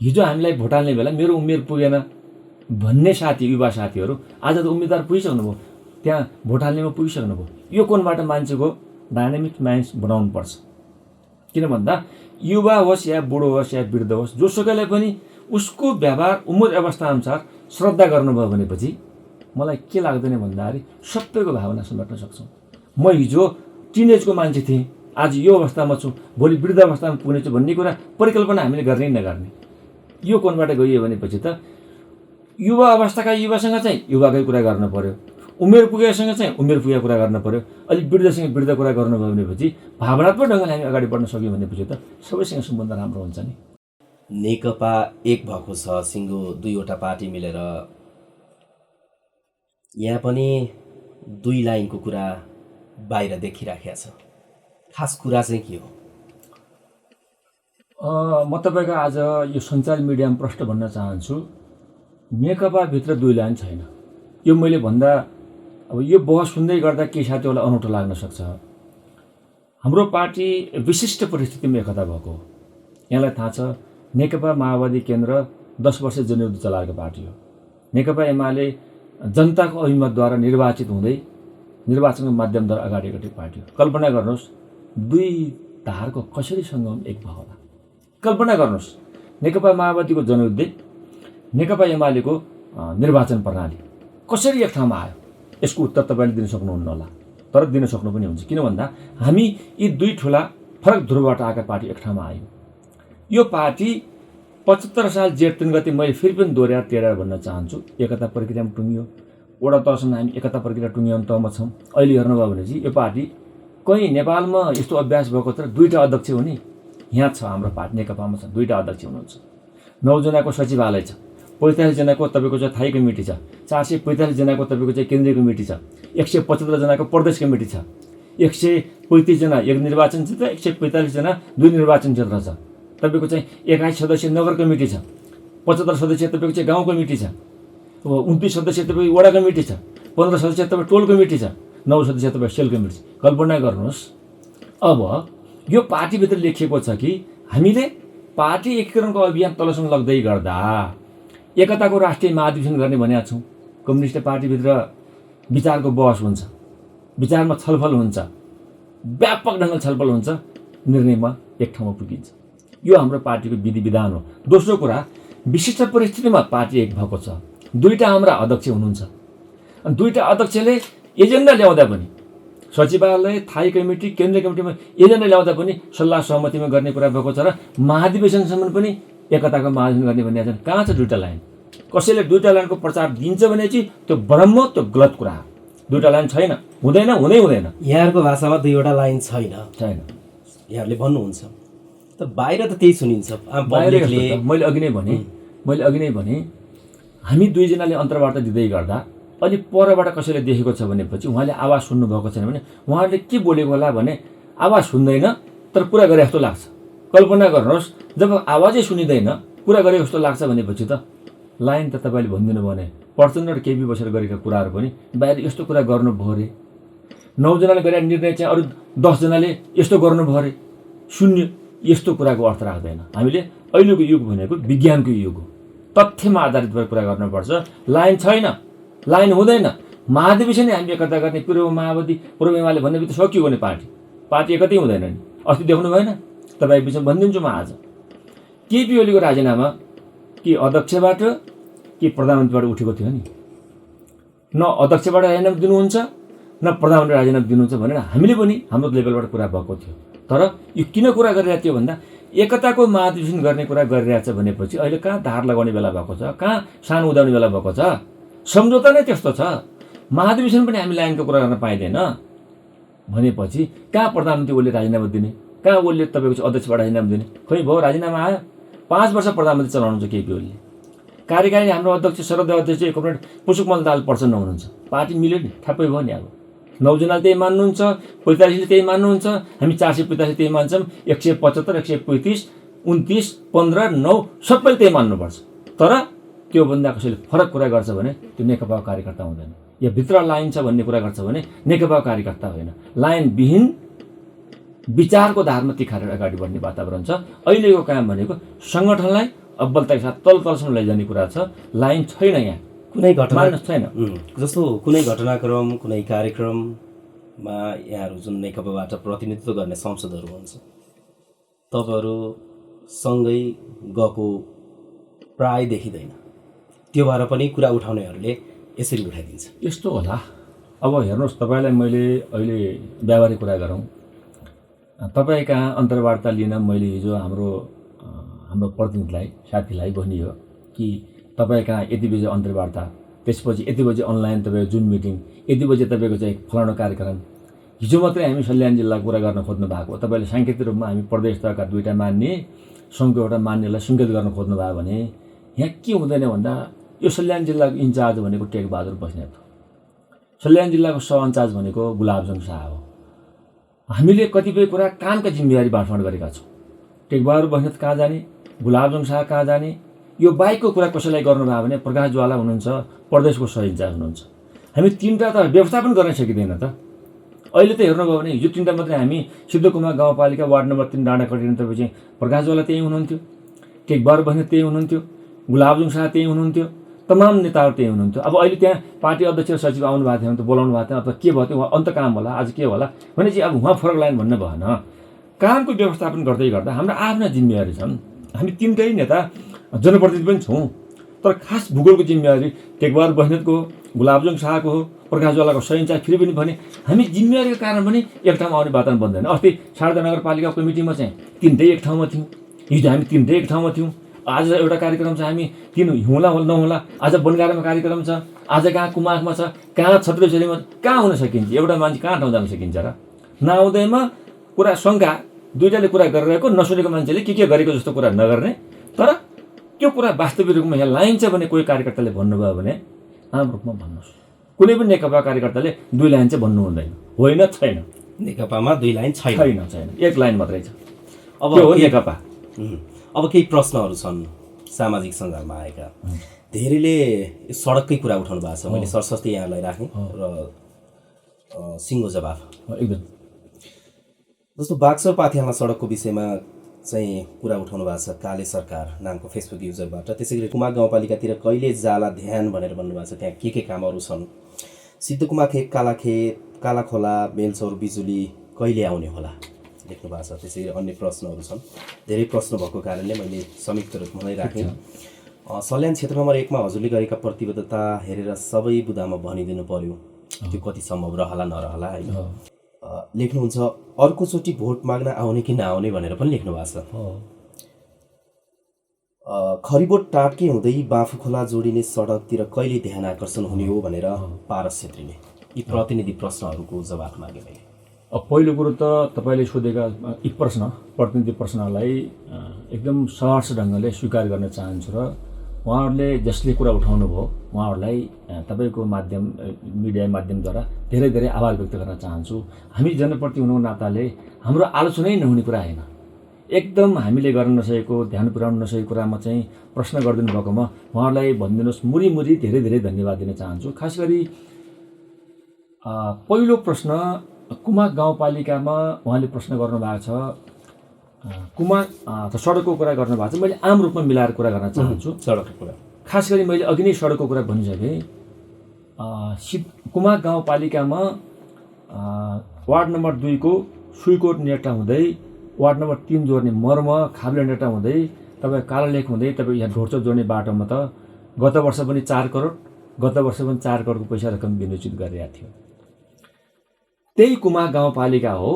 हिजो हामीलाई भोट हाल्ने बेला मेरो उमेर पुगेन भन्ने साथी, युवा साथीहरू आज त उम्मेदवार पुगिसक्नुभयो, त्यहाँ भोट हाल्नेमा पुगिसक्नुभयो। यो कोणबाट मान्छेको डाइनामिक माइन्ड बनाउनु पर्छ। किन भन्दा युवा होस् या बुढो होस् या वृद्ध होस्, जोसुकैलाई पनि उसको व्यवहार उमेर अवस्था अनुसार श्रद्धा गर्नुभयो भनेपछि मलाई के लाग्दैन भन्दाखेरि सबैको भावना समेट्न सक्छौँ। म हिजो टिनेजको मान्छे थिएँ, आज यो अवस्थामा छु, भोलि वृद्ध अवस्थामा पुग्नेछु भन्ने कुरा परिकल्पना हामीले गर्ने नगर्ने। यो कोणबाट गइयो भनेपछि त युवा अवस्थाका युवासँग चाहिँ युवाकै कुरा गर्नु पर्यो, उमेर पुगेसँग चाहिँ उमेर पुगेको कुरा गर्नु पर्यो, अलिक वृद्धसँग वृद्ध कुरा गर्नुभयो भनेपछि भावनात्मक ढङ्गले हामी अगाडि बढ्न सक्यौँ भनेपछि त सबैसँग सम्बन्ध राम्रो हुन्छ नि। नेकपा एक भएको छ, सिङ्गो दुईवटा पार्टी मिलेर। यहाँ पनि दुई लाइनको कुरा बाहिर देखिराखेको छ, खास कुरा चाहिँ के हो? म तपाईँको आज यो सञ्चार मिडियामा प्रश्न भन्न चाहन्छु, नेकपाभित्र दुई लाइन छैन। यो मैले भन्दा अब यो बहस सुन्दै गर्दा केही साथीहरूलाई अनौठो लाग्न सक्छ। हाम्रो पार्टी विशिष्ट परिस्थितिमा एकता भएको हो। यहाँलाई थाहा छ, नेकपा माओवादी केन्द्र 10 वर्ष जनयुद्ध चलाएको पार्टी हो। नेकपा एमाले जनताको अभिमतद्वारा निर्वाचित हुँदै निर्वाचनको माध्यमद्वारा अगाडि बढेको पार्टी हो। कल्पना गर्नुहोस्, दुई धारको कसरी सङ्गम एक भयो होला? कल्पना गर्नुहोस्, नेकपा माओवादीको जनयुद्ध, नेकपा एमालेको निर्वाचन प्रणाली कसरी एक ठाउँमा आयो? यसको उत्तर तपाईँले दिन सक्नुहुन्न होला, तर दिन सक्नु पनि हुन्छ। किन भन्दा हामी यी दुई ठुला फरक ध्रुवबाट आएका पार्टी एक ठाउँमा आयौँ। यो पार्टी 75 साल जेठ 3 गते मैले फेरि पनि दोहोऱ्याएर तेह्र भन्न चाहन्छु, एकता प्रक्रियामा टुङ्गियो। वडा तहसम्म हामी एकता प्रक्रिया टुङ्ग्याउने तहमा छौँ। अहिले हेर्नुभयो भनेपछि यो पार्टी कहीँ नेपालमा यस्तो अभ्यास भएको तर 2टा अध्यक्ष हुने यहाँ छ। हाम्रो पार्टी नेकपामा छ, 2टा अध्यक्ष हुनुहुन्छ, 9 जनाको सचिवालय छ, 45 जनाको तपाईँको चाहिँ थाई कमिटी छ, 445 जनाको तपाईँको चाहिँ केन्द्रीय कमिटी छ, 175 जनाको प्रदेश कमिटी छ, 135 जना एक निर्वाचन क्षेत्र, 145 जना 2 निर्वाचन क्षेत्र छ। तपाईँको चाहिँ 21 सदस्य नगर कमिटी छ, 75 सदस्य तपाईँको चाहिँ गाउँ कमिटी छ, 29 सदस्य तपाईँको वडा कमिटी छ, 15 सदस्य तपाईँ टोल कमिटी छ, 9 सदस्य तपाईँ सेल कमिटी छ। कल्पना गर्नुहोस्, अब यो पार्टीभित्र लेखिएको छ कि हामीले पार्टी एकीकरणको अभियान तलसम्म लग्दै गर्दा एकताको राष्ट्रिय महाधिवेशन गर्ने भनेका छौँ। कम्युनिस्ट पार्टीभित्र विचारको बहस हुन्छ, विचारमा छलफल हुन्छ, व्यापक ढङ्गले छलफल हुन्छ, निर्णयमा एक ठाउँमा पुगिन्छ। यो हाम्रो पार्टीको विधि विधान हो। दोस्रो कुरा, विशिष्ट परिस्थितिमा पार्टी एक भएको छ। दुईटा हाम्रा अध्यक्ष हुनुहुन्छ, अनि दुईटा अध्यक्षले एजेन्डा ल्याउँदा पनि सचिवालय, स्थायी कमिटी, केन्द्रीय कमिटीमा एजेन्डा ल्याउँदा पनि सल्लाह सहमतिमा गर्ने कुरा भएको छ र महाधिवेशनसम्म पनि एकताको महाधिवेशन गर्ने भन्ने छ। कहाँ छ दुईटा लाइन? कसैले दुईटा लाइनको प्रचार दिन्छ भने चाहिँ त्यो भ्रम हो, त्यो गलत कुरा हो। दुईटा लाइन छैन, हुँदैन, हुँदैन। यहाँहरूको भाषामा दुईवटा लाइन छैन, यहाँहरूले भन्नुहुन्छ, त बाहिर त त्यही सुनिन्छ। मैले अघि नै भने हामी दुईजनाले अन्तर्वार्ता दिँदै गर्दा अलि परबाट कसैले देखेको छ भनेपछि उहाँले आवाज सुन्नुभएको छैन भने उहाँले के बोलेको होला भने आवाज सुन्दैन तर कुरा गरे जस्तो लाग्छ। कल्पना गर्नुहोस्, जब आवाजै सुनिँदैन कुरा गरेको जस्तो लाग्छ भनेपछि त लाइन त तपाईँले भनिदिनु भने प्रचण्ड र केपी बसेर गरेका कुराहरू पनि बाहिर यस्तो कुरा गर्नुभयो अरे, 9 जनाले गरेका निर्णय चाहिँ अरू 10 जनाले यस्तो गर्नुभयो अरे, शून्य। यस्तो कुराको अर्थ राख्दैन। हामीले अहिलेको युग भनेको विज्ञानको युग हो, तथ्यमा आधारित भएर कुरा गर्नुपर्छ। लाइन छैन, लाइन हुँदैन। महाधिवेशनै हामी एकता गर्ने पूर्व माओवादी, पूर्व एमाले भन्ने बित्तिकै सकियो भने पार्टी एकतै हुँदैन नि। अस्ति देख्नु भएन? तपाईँ बिचमा भनिदिन्छु म आज। केपी ओलीको राजीनामा कि अध्यक्षबाट कि प्रधानमन्त्रीबाट उठेको थियो नि। न अध्यक्षबाट राजीनामा दिनुहुन्छ न प्रधानमन्त्री राजीनामा दिनुहुन्छ भनेर हामीले पनि हाम्रो लेभलबाट कुरा भएको थियो। तर यो किन कुरा गरिरहेको थियो भन्दा एकताको महाधिवेशन गर्ने कुरा गरिरहेछ भनेपछि अहिले कहाँ धार लगाउने बेला भएको छ, कहाँ सानो उदाउने बेला भएको छ। सम्झौता नै त्यस्तो छ। महाधिवेशन पनि हामी लाइनको कुरा गर्न पाइँदैन भनेपछि कहाँ प्रधानमन्त्री ओलीले राजीनामा दिने, कहाँ ओलीले तपाईँको अध्यक्षबाट राजीनामा दिने? खै भयो, राजीनामा आयो। 5 वर्ष प्रधानमन्त्री चलाउनुहुन्छ केपी ओलीले। कार्यकारी हाम्रो अध्यक्ष शरद अध्यक्ष कमरेड पुष्पकमल दाहाल प्रचण्ड हुनुहुन्छ। पार्टी मिल्यो नि, ठ्याप्पै भयो नि। अब 9 जनाले त्यही मान्नुहुन्छ, 45ले त्यही मान्नुहुन्छ, हामी 485 त्यही मान्छौँ, 175, 135, 29, 15, 9 सबैले त्यही मान्नुपर्छ। तर त्योभन्दा कसैले फरक कुरा गर्छ भने त्यो नेकपाको कार्यकर्ता हुँदैन। या भित्र लाइन छ भन्ने कुरा गर्छ भने नेकपाको कार्यकर्ता होइन। लाइन विहीन विचारको धारमा तिखारेर अगाडि बढ्ने वातावरण छ। अहिलेको काम भनेको सङ्गठनलाई अब्बलताका साथ तलसम्म लैजाने कुरा छ। लाइन छैन, यहाँ कुनै घटना छैन। जस्तो कुनै घटनाक्रम, कुनै कार्यक्रममा यहाँहरू जुन नेकपाबाट प्रतिनिधित्व गर्ने सांसदहरू हुन्छ, तपाईँहरू सँगै गएको प्राय देखिँदैन। त्यो भएर पनि कुरा उठाउनेहरूले यसरी उठाइदिन्छ। यस्तो होला। अब हेर्नुहोस्, तपाईँलाई मैले अहिले व्यावहारिक कुरा गरौँ। तपाईँ कहाँ अन्तर्वार्ता लिन मैले हिजो हाम्रो प्रतिनिधिलाई, साथीलाई भनियो कि तपाईँ कहाँ यति बजे अन्तर्वार्ता, त्यसपछि यति बजे अनलाइन तपाईँको जुन मिटिङ, यति बजे तपाईँको चाहिँ फलानु कार्यक्रम। हिजो मात्रै हामी सल्यान जिल्लाको कुरा गर्न खोज्नु भएको। तपाईँले साङ्केतिक रूपमा हामी प्रदेश तहका 2टा मान्ने, सङ्घको एउटा मान्नेलाई सङ्केत गर्न खोज्नु भयो भने यहाँ के हुँदैन भन्दा यो सल्यान जिल्लाको इन्चार्ज भनेको टेकबहादुर बस्नेत हो। सल्यान जिल्लाको सहइन्चार्ज भनेको गुलाबजङ शाह हो। हामीले कतिपय कुरा कामका जिम्मेवारी बाँडफाँड गरेका छौँ। टेकबहादुर बस्नेत कहाँ जाने, गुलाबजङ शाह कहाँ जाने, यो बाहेकको कुरा कसैलाई गर्नुभयो भने प्रकाश ज्वाला हुनुहुन्छ, प्रदेशको सहइन्चार्ज हुनुहुन्छ। हामी 3टा त व्यवस्थापन गर्न सकिँदैन त। अहिले त हेर्नुभयो भने हिजो 3टा मात्रै हामी सिद्धकुमार गाउँपालिका वार्ड नम्बर 3 डाँडाकटीमा तपाईँ चाहिँ प्रकाश ज्वाला त्यही हुनुहुन्थ्यो, टेकबहादुर बस्नेत त्यही हुनुहुन्थ्यो, गुलाबजङ शाह त्यही हुनुहुन्थ्यो, तमाम नेताहरू त्यही हुनुहुन्थ्यो। अब अहिले त्यहाँ पार्टी अध्यक्ष सचिव आउनु भएको थियो भने त बोलाउनु भएको थियो, अथवा के भयो त्यो उहाँ अन्त काम होला, आज के होला भने चाहिँ अब उहाँ फरक लाइन भन्नु भएन। कामको व्यवस्थापन गर्दै गर्दा हाम्रा आफ्ना जिम्मेवारी छन्। हामी 3टै नेता जनप्रतिनिधि पनि छौँ, तर खास भूगोलको जिम्मेवारी टेकबहादुर बस्नेतको, गुलाबजङ शाहको हो, प्रकाश ज्वालाको सहइन्चार्ज फेरि पनि भने हामी जिम्मेवारीको कारण पनि एक ठाउँमा आउने वातावरण बन्दैन। अस्ति शारदा नगरपालिका कमिटीमा चाहिँ 3टै एक ठाउँमा थियौँ, हिजो हामी 3टै एक ठाउँमा थियौँ। आज एउटा कार्यक्रम छ, हामी 3 हुँला नहुँला। आज बनगाडामा कार्यक्रम छ, आज कहाँ कुमाकमा छ, कहाँ छत्रेश्वरीमा, कहाँ हुन सकिन्छ? एउटा मान्छे कहाँ ठाउँ जान सकिन्छ र? नआउँदैमा कुरा शङ्का, 2टाले कुरा गरिरहेको, नसुनेको मान्छेले के गरेको जस्तो कुरा नगर्ने। तर त्यो कुरा वास्तविक रूपमा यहाँ लाइन छ भने कोही कार्यकर्ताले भन्नुभयो भने आम रूपमा भन्नुहोस्। कुनै पनि नेकपा कार्यकर्ताले 2 लाइन चाहिँ भन्नु हुँदैन। होइन, छैन। नेकपामा 2 लाइन छैन, छैन, 1 लाइन मात्रै छ। अब हो नेकपा। अब केही प्रश्नहरू छन् सामाजिक सञ्जालमा आएका। धेरैले सडककै कुरा उठाउनु भएको छ। मैले सरस्वती यहाँलाई राखेँ र सिङ्गो जवाफ एकदम। जस्तो बाक्सर पाथियामा सडकको विषयमा चाहिँ कुरा उठाउनु भएको छ काले सरकार नामको फेसबुक युजरबाट। त्यसै गरी कुमाक गाउँपालिकातिर कहिले जाला ध्यान भनेर भन्नुभएको छ, त्यहाँ के कामहरू छन्? सिद्धकुमा खेत, कालाखेत, कालाखोला, बेलचौर बिजुली कहिले आउने होला लेख्नु भएको छ। त्यसै गरी अन्य प्रश्नहरू छन्। धेरै प्रश्न भएको कारणले मैले संयुक्त रूपमा नै राखेँ। सल्यान क्षेत्र नम्बर 1 मा हजुरले गरेका प्रतिबद्धता हेरेर सबै बुदामा भनिदिनु पर्यो, त्यो कति सम्भव रहला नरहला होइन? लेख्नुहुन्छ अर्कोचोटि भोट माग्न आउने कि नआउने भनेर पनि लेख्नु भएको छ। खरिबोट टाटके हुँदै बाँफुखोला जोडिने सडकतिर कहिले ध्यान आकर्षण हुने हो भनेर पारस छेत्रीले यी प्रतिनिधि प्रश्नहरूको जवाफ मागे मैले। पहिलो कुरो त तपाईँले सोधेका यी प्रतिनिधि प्रश्नलाई एकदम सहर्ष ढङ्गले स्वीकार गर्न चाहन्छु र उहाँहरूले जसले कुरा उठाउनु भयो उहाँहरूलाई तपाईँको माध्यम मिडिया माध्यमद्वारा धेरै धेरै आभार व्यक्त गर्न चाहन्छु। हामी जनप्रति हुनुको नाताले हाम्रो आलोचनै नहुने कुरा होइन, एकदम हामीले गर्न नसकेको, ध्यान पुर्याउन नसकेको कुरामा चाहिँ प्रश्न गरिदिनु भएकोमा उहाँहरूलाई भनिदिनुहोस् मुरी धेरै धेरै धन्यवाद दिन चाहन्छु। खास गरी पहिलो प्रश्न कुमाक गाउँपालिकामा उहाँले प्रश्न गर्नुभएको छ, कुमाक सडकको कुरा गर्नुभएको छ। मैले आम रूपमा मिलाएर कुरा गर्न चाहन्छु सडकको कुरा। खास गरी मैले अघि नै सडकको कुरा भनिसकेँ। कुमाक गाउँपालिकामा वार्ड नम्बर 2 को सुइकोट नेटा हुँदै वार्ड नम्बर 3 जोड्ने मर्म खाब्ले नेटा हुँदै तपाईँ कालालेख हुँदै तपाईँ यहाँ ढोडचोक जोड्ने बाटोमा त गत वर्ष पनि 4 करोड, गत वर्ष पनि 4 करोडको पैसा रकम विनियोजित गरिरहेको थियो। त्यही कुमाक गाउँपालिका हो।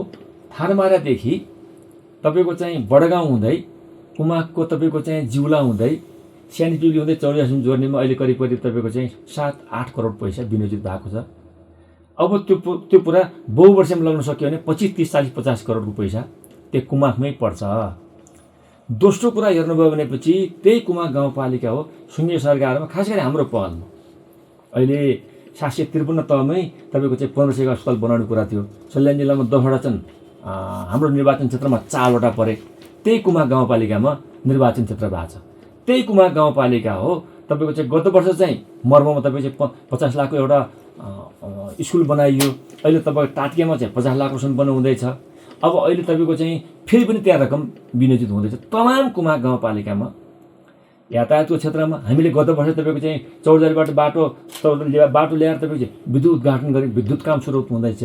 थारमारादेखि तपाईँको चाहिँ बडगाउँ हुँदै कुमाकको तपाईँको चाहिँ जिउला हुँदै स्यानिटुली हुँदै चौरियासम्म जोड्नेमा अहिले करिब तपाईँको चाहिँ 7-8 करोड पैसा विनियोजित भएको छ। अब त्यो पुरा बहुवर्षमा लाग्न सक्यो भने 25, 30, 40, 50 करोडको पैसा त्यो कुमाकमै पर्छ। दोस्रो कुरा हेर्नुभयो भनेपछि त्यही कुमाक गाउँपालिका हो सङ्घीय सरकारमा खास गरी हाम्रो पहलमा अहिले 753 तहमै तपाईँको चाहिँ 1500 अस्पताल बनाउने कुरा थियो। सल्यान जिल्लामा 10वटा छन्, हाम्रो निर्वाचन क्षेत्रमा 4वटा परे। त्यही कुमाक गाउँपालिकामा निर्वाचन क्षेत्र भएको छ। त्यही कुमाक गाउँपालिका हो तपाईँको चाहिँ गत वर्ष चाहिँ मर्ममा तपाईँको चाहिँ 50 लाखको एउटा स्कुल बनाइयो। अहिले तपाईँको टाटकेमा चाहिँ 50 लाखको सम्पन्न हुँदैछ। अब अहिले तपाईँको चाहिँ फेरि पनि त्यहाँ रकम विनियोजित हुँदैछ। तमाम कुमाक गाउँपालिकामा यातायातको क्षेत्रमा हामीले गत वर्ष तपाईँको चाहिँ चौरजारीबाट बाटो ल्याएर तपाईँको चाहिँ विद्युत उद्घाटन गरी विद्युत काम सुरु हुँदैछ।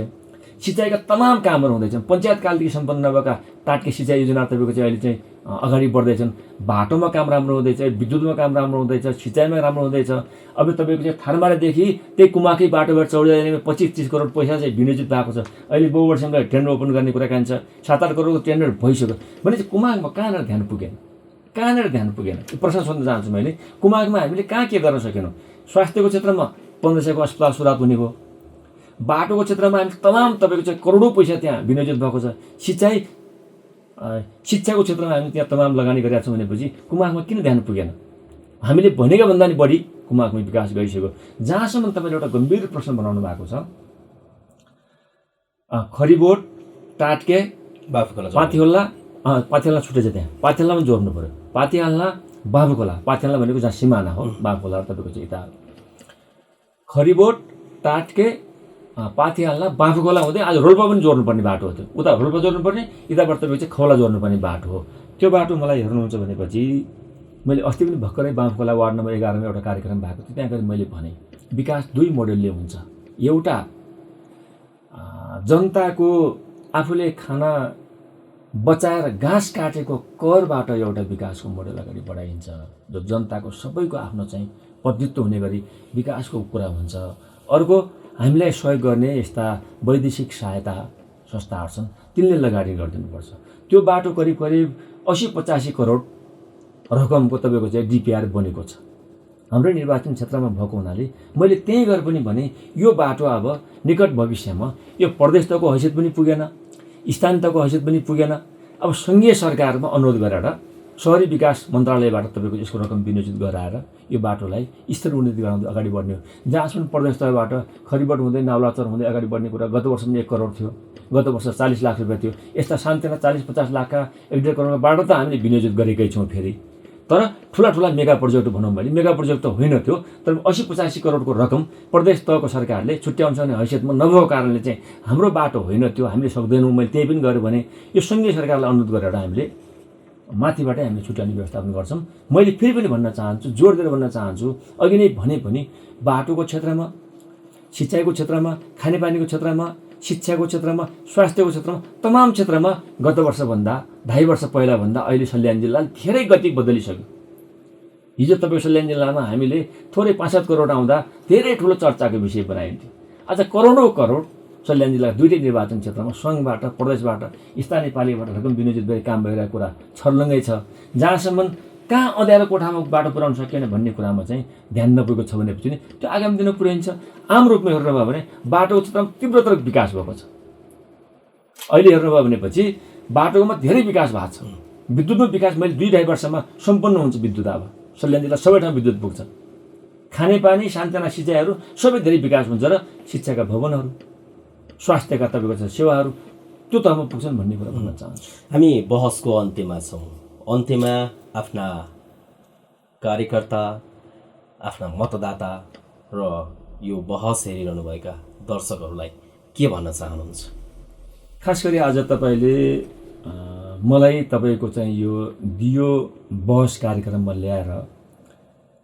सिँचाइका तमाम कामहरू हुँदैछन्। पञ्चायतकालदेखि सम्पन्न नभएका टाटके सिँचाइ योजना तपाईँको चाहिँ अहिले चाहिँ अगाडि बढ्दैछन्। बाटोमा काम राम्रो हुँदैछ, विद्युतमा काम राम्रो हुँदैछ, सिँचाइमा राम्रो हुँदैछ। अब तपाईँको चाहिँ थारमारादेखि त्यही कुमाकै बाटोबाट चौरजारीमा 25-30 करोड पैसा चाहिँ विनियोजित भएको छ। अहिले बहुवर्षमा टेन्डर ओपन गर्ने कुरा कान्छ, 7-8 करोडको टेन्डर भइसक्यो भने चाहिँ कुमाकमा कहाँनिर ध्यान पुगेन? प्रश्न सोध्न चाहन्छु मैले। कुमाकमा हामीले कहाँ के गर्न सकेनौँ? स्वास्थ्यको क्षेत्रमा 1500को अस्पताल सुरुवात हुने भयो। बाटोको क्षेत्रमा हामी तमाम तपाईँको चाहिँ करोडौँ पैसा त्यहाँ विनियोजित भएको छ। शिक्षाको क्षेत्रमा हामी त्यहाँ तमाम लगानी गरेका छौँ भनेपछि कुमाकमा किन ध्यान पुगेन? हामीले भनेका भन्दा नि बढी कुमाकमा विकास गरिसक्यो। जहाँसम्म तपाईँले एउटा गम्भीर प्रश्न बनाउनु भएको छ, खरिबोट, टाटके, पाथिहाल्ला छुट्टै छ। त्यहाँ पाथिहाल्लामा जोड्नु पऱ्यो। पाथिहाल्ला, बाबुखोला। पाथिहाल्ला भनेको जहाँ सिमाना हो, बाबुखोला तपाईँको चाहिँ यता खरिबोट, टाटके, पाथिहाल्ला, बाँफुखोला हुँदै आज रोल्पा पनि जोड्नुपर्ने बाटो हो। त्यो उता रोल्पा जोड्नुपर्ने, यताबाट तपाईँको चाहिँ खौला जोड्नुपर्ने बाटो हो। त्यो बाटो मलाई हेर्नुहुन्छ भनेपछि मैले अस्ति पनि भर्खरै बाँफुखोला वार्ड नम्बर 11 मा एउटा कार्यक्रम भएको थियो। त्यहाँ गएर मैले भने विकास 2 मोडेलले हुन्छ। एउटा जनताको आफूले खाना बचाएर घाँस काटेको करबाट एउटा विकासको मोडेल अगाडि बढाइन्छ, जो जनताको सबैको आफ्नो चाहिँ प्रतिनिधित्व हुने गरी विकासको कुरा हुन्छ। अर्को हामीलाई सहयोग गर्ने यस्ता वैदेशिक सहायता संस्थाहरू छन्, तिनले लगानी गरिदिनुपर्छ। त्यो बाटो करिब 80-85 करोड रकमको तपाईँको चाहिँ डिपिआर बनेको छ। हाम्रो निर्वाचन क्षेत्रमा भएको हुनाले मैले त्यहीँ गएर पनि भने यो बाटो अब निकट भविष्यमा यो प्रदेश तहको हैसियत पनि पुगेन, स्थानीय तहको हैसियत पनि पुगेन। अब सङ्घीय सरकारमा अनुरोध गरेर शहरी विकास मन्त्रालयबाट तपाईँको यसको रकम विनियोजित गराएर यो बाटोलाई स्तर उन्नति गराउँदै अगाडि बढ्ने हो। जहाँसम्म प्रदेश तहबाट खरिबट हुँदै नाउलाचर हुँदै अगाडि बढ्ने कुरा गत वर्ष पनि 1 करोड थियो, गत वर्ष 40 लाख रुपियाँ थियो। यस्ता सानोतिना 40-50 लाखका 1.5 करोडका बाटो त हामीले विनियोजित गरेकै छौँ। फेरि तर ठुला मेगा प्रोजेक्ट भनौँ मैले, मेगा प्रोजेक्ट त होइन त्यो, तर 80-85 करोडको रकम प्रदेश तहको सरकारले छुट्याउन सक्ने हैसियतमा नभएको कारणले चाहिँ हाम्रो बाटो होइन त्यो, हामीले सक्दैनौँ। मैले त्यही पनि गरेँ भने यो सङ्घीय सरकारलाई अनुरोध गरेर हामीले माथिबाटै हामीले छुट्याउने व्यवस्थापन गर्छौँ। मैले फेरि पनि भन्न चाहन्छु, जोड दिएर भन्न चाहन्छु, अघि नै भने पनि बाटोको क्षेत्रमा, सिँचाइको क्षेत्रमा, खानेपानीको क्षेत्रमा, शिक्षाको क्षेत्रमा, स्वास्थ्यको क्षेत्रमा, तमाम क्षेत्रमा गत वर्षभन्दा 2.5 वर्ष पहिलाभन्दा अहिले सल्यान जिल्ला धेरै गति बदलिसक्यो। हिजो तपाईँको सल्यान जिल्लामा हामीले थोरै 5-7 करोड आउँदा धेरै ठुलो चर्चाको विषय बनाइन्थ्यो। आज करोडौँ करोड सल्यान जिल्ला दुईटै निर्वाचन क्षेत्रमा सङ्घबाट, प्रदेशबाट, स्थानीय पालिकाबाट रकम विनियोजित गरी काम भइरहेको कुरा छर्लङ्गै छ। जहाँसम्म कहाँ अँध्यारो कोठामा बाटो पुर्याउन सकिएन भन्ने कुरामा चाहिँ ध्यान नपुगेको छ भनेपछि नि त्यो आगामी दिनमा पुर्याइन्छ। आम रूपमा हेर्नुभयो भने बाटोको क्षेत्रमा तीव्रतर विकास भएको छ। अहिले हेर्नुभयो भनेपछि बाटोमा धेरै विकास भएको छ। विद्युतमा विकास मैले 2-2.5 वर्षमा सम्पन्न हुन्छ विद्युत। अब सल्यान जिल्ला सबै ठाउँ विद्युत पुग्छ। खानेपानी, सान्त्वना, सिँचाइहरू सबै धेरै विकास हुन्छ र शिक्षाका भवनहरू, स्वास्थ्यका तपाईँको सेवाहरू त्यो तहमा पुग्छन् भन्ने कुरा भन्न चाहन्छु। हामी बहसको अन्त्यमा छौँ। अन्त्यमा आफ्ना कार्यकर्ता, आफ्ना मतदाता र यो बहस हेरिरहनुभएका दर्शकहरूलाई के भन्न चाहनुहुन्छ? खास गरी आज तपाईँले मलाई तपाईँको चाहिँ यो दियो बहस कार्यक्रममा ल्याएर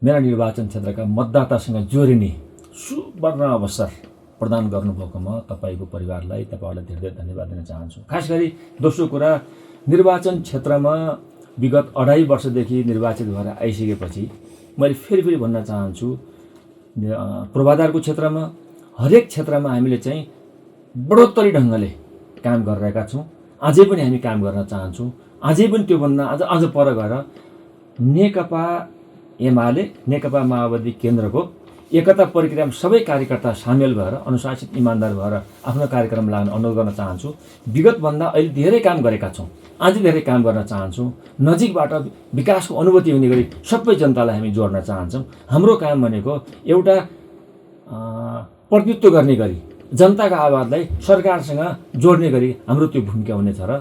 मेरा निर्वाचन क्षेत्रका मतदातासँग जोडिने सुवर्ण अवसर प्रदान गर्नुभएकोमा तपाईँको परिवारलाई, तपाईँहरूलाई धेरै धेरै धन्यवाद दिन चाहन्छु। खास गरी दोस्रो कुरा, निर्वाचन क्षेत्रमा विगत 2.5 वर्षदेखि निर्वाचित भएर आइसकेपछि मैले फेरि भन्न चाहन्छु, पूर्वाधारको क्षेत्रमा हरेक क्षेत्रमा हामीले चाहिँ बढोत्तरी ढङ्गले काम गरिरहेका छौँ। अझै पनि हामी काम गर्न चाहन्छौँ। अझै पनि त्योभन्दा अझ पर गएर नेकपा एमाले, नेकपा माओवादी केन्द्रको एकता प्रक्रियामा सबै कार्यकर्ता सामेल भएर अनुशासित इमान्दार भएर आफ्नो कार्यक्रम लाग्न अनुरोध गर्न चाहन्छु। विगतभन्दा अहिले धेरै काम गरेका छौँ, अझै धेरै काम गर्न चाहन्छौँ। नजिकबाट विकासको अनुभूति हुने गरी सबै जनतालाई हामी जोड्न चाहन्छौँ। हाम्रो काम भनेको एउटा प्रतिनिधित्व गर्ने गरी जनताका आवाजलाई सरकारसँग जोड्ने गरी हाम्रो त्यो भूमिका हुनेछ र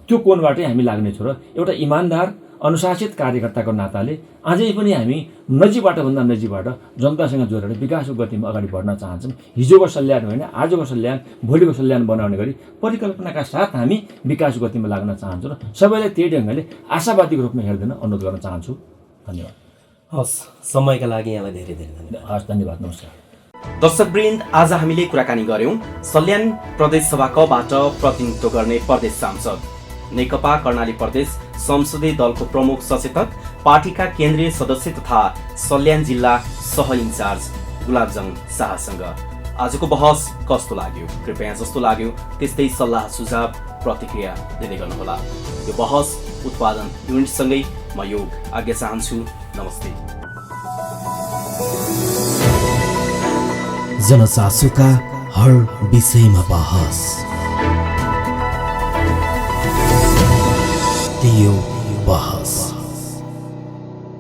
त्यो कोणबाटै हामी लाग्नेछौँ र एउटा इमान्दार अनुशासित कार्यकर्ताको नाताले अझै पनि हामी नजिकबाट जनतासँग जोडेर विकासको गतिमा अगाडि बढ्न चाहन्छौँ। हिजोको सल्यान होइन, आजको सल्यान, भोलिको सल्यान बनाउने गरी परिकल्पनाका साथ हामी विकासको गतिमा लाग्न चाहन्छौँ र सबैलाई त्यही ढङ्गले आशावादीको रूपमा हेर्दैन अनुरोध गर्न चाहन्छु। धन्यवाद। हस्, समयका लागि यहाँलाई धेरै धेरै धन्यवाद। हस्, धन्यवाद, नमस्कार। दर्शकवृन्द, आज हामीले कुराकानी गर्यौं सल्यान प्रदेश सभा कबाट प्रतिनिधित्व गर्ने प्रदेश सांसद, नेकपा कर्णाली प्रदेश संसदीय दलको प्रमुख सचेतक, पार्टीका केन्द्रीय सदस्य तथा सल्यान जिल्ला सह इन्चार्ज गुलाबजङ शाहसँग। आजको बहस कस्तो लाग्यो? कृपया जस्तो लाग्यो त्यस्तै सल्लाह सुझाव प्रतिक्रिया दिँदै गर्नुहोला। यो बहस उत्पादन युनिटसँगै म योग आज्ञा चाहन्छु। नमस्ते। जनचासोका हर विषयमा बहस, दियो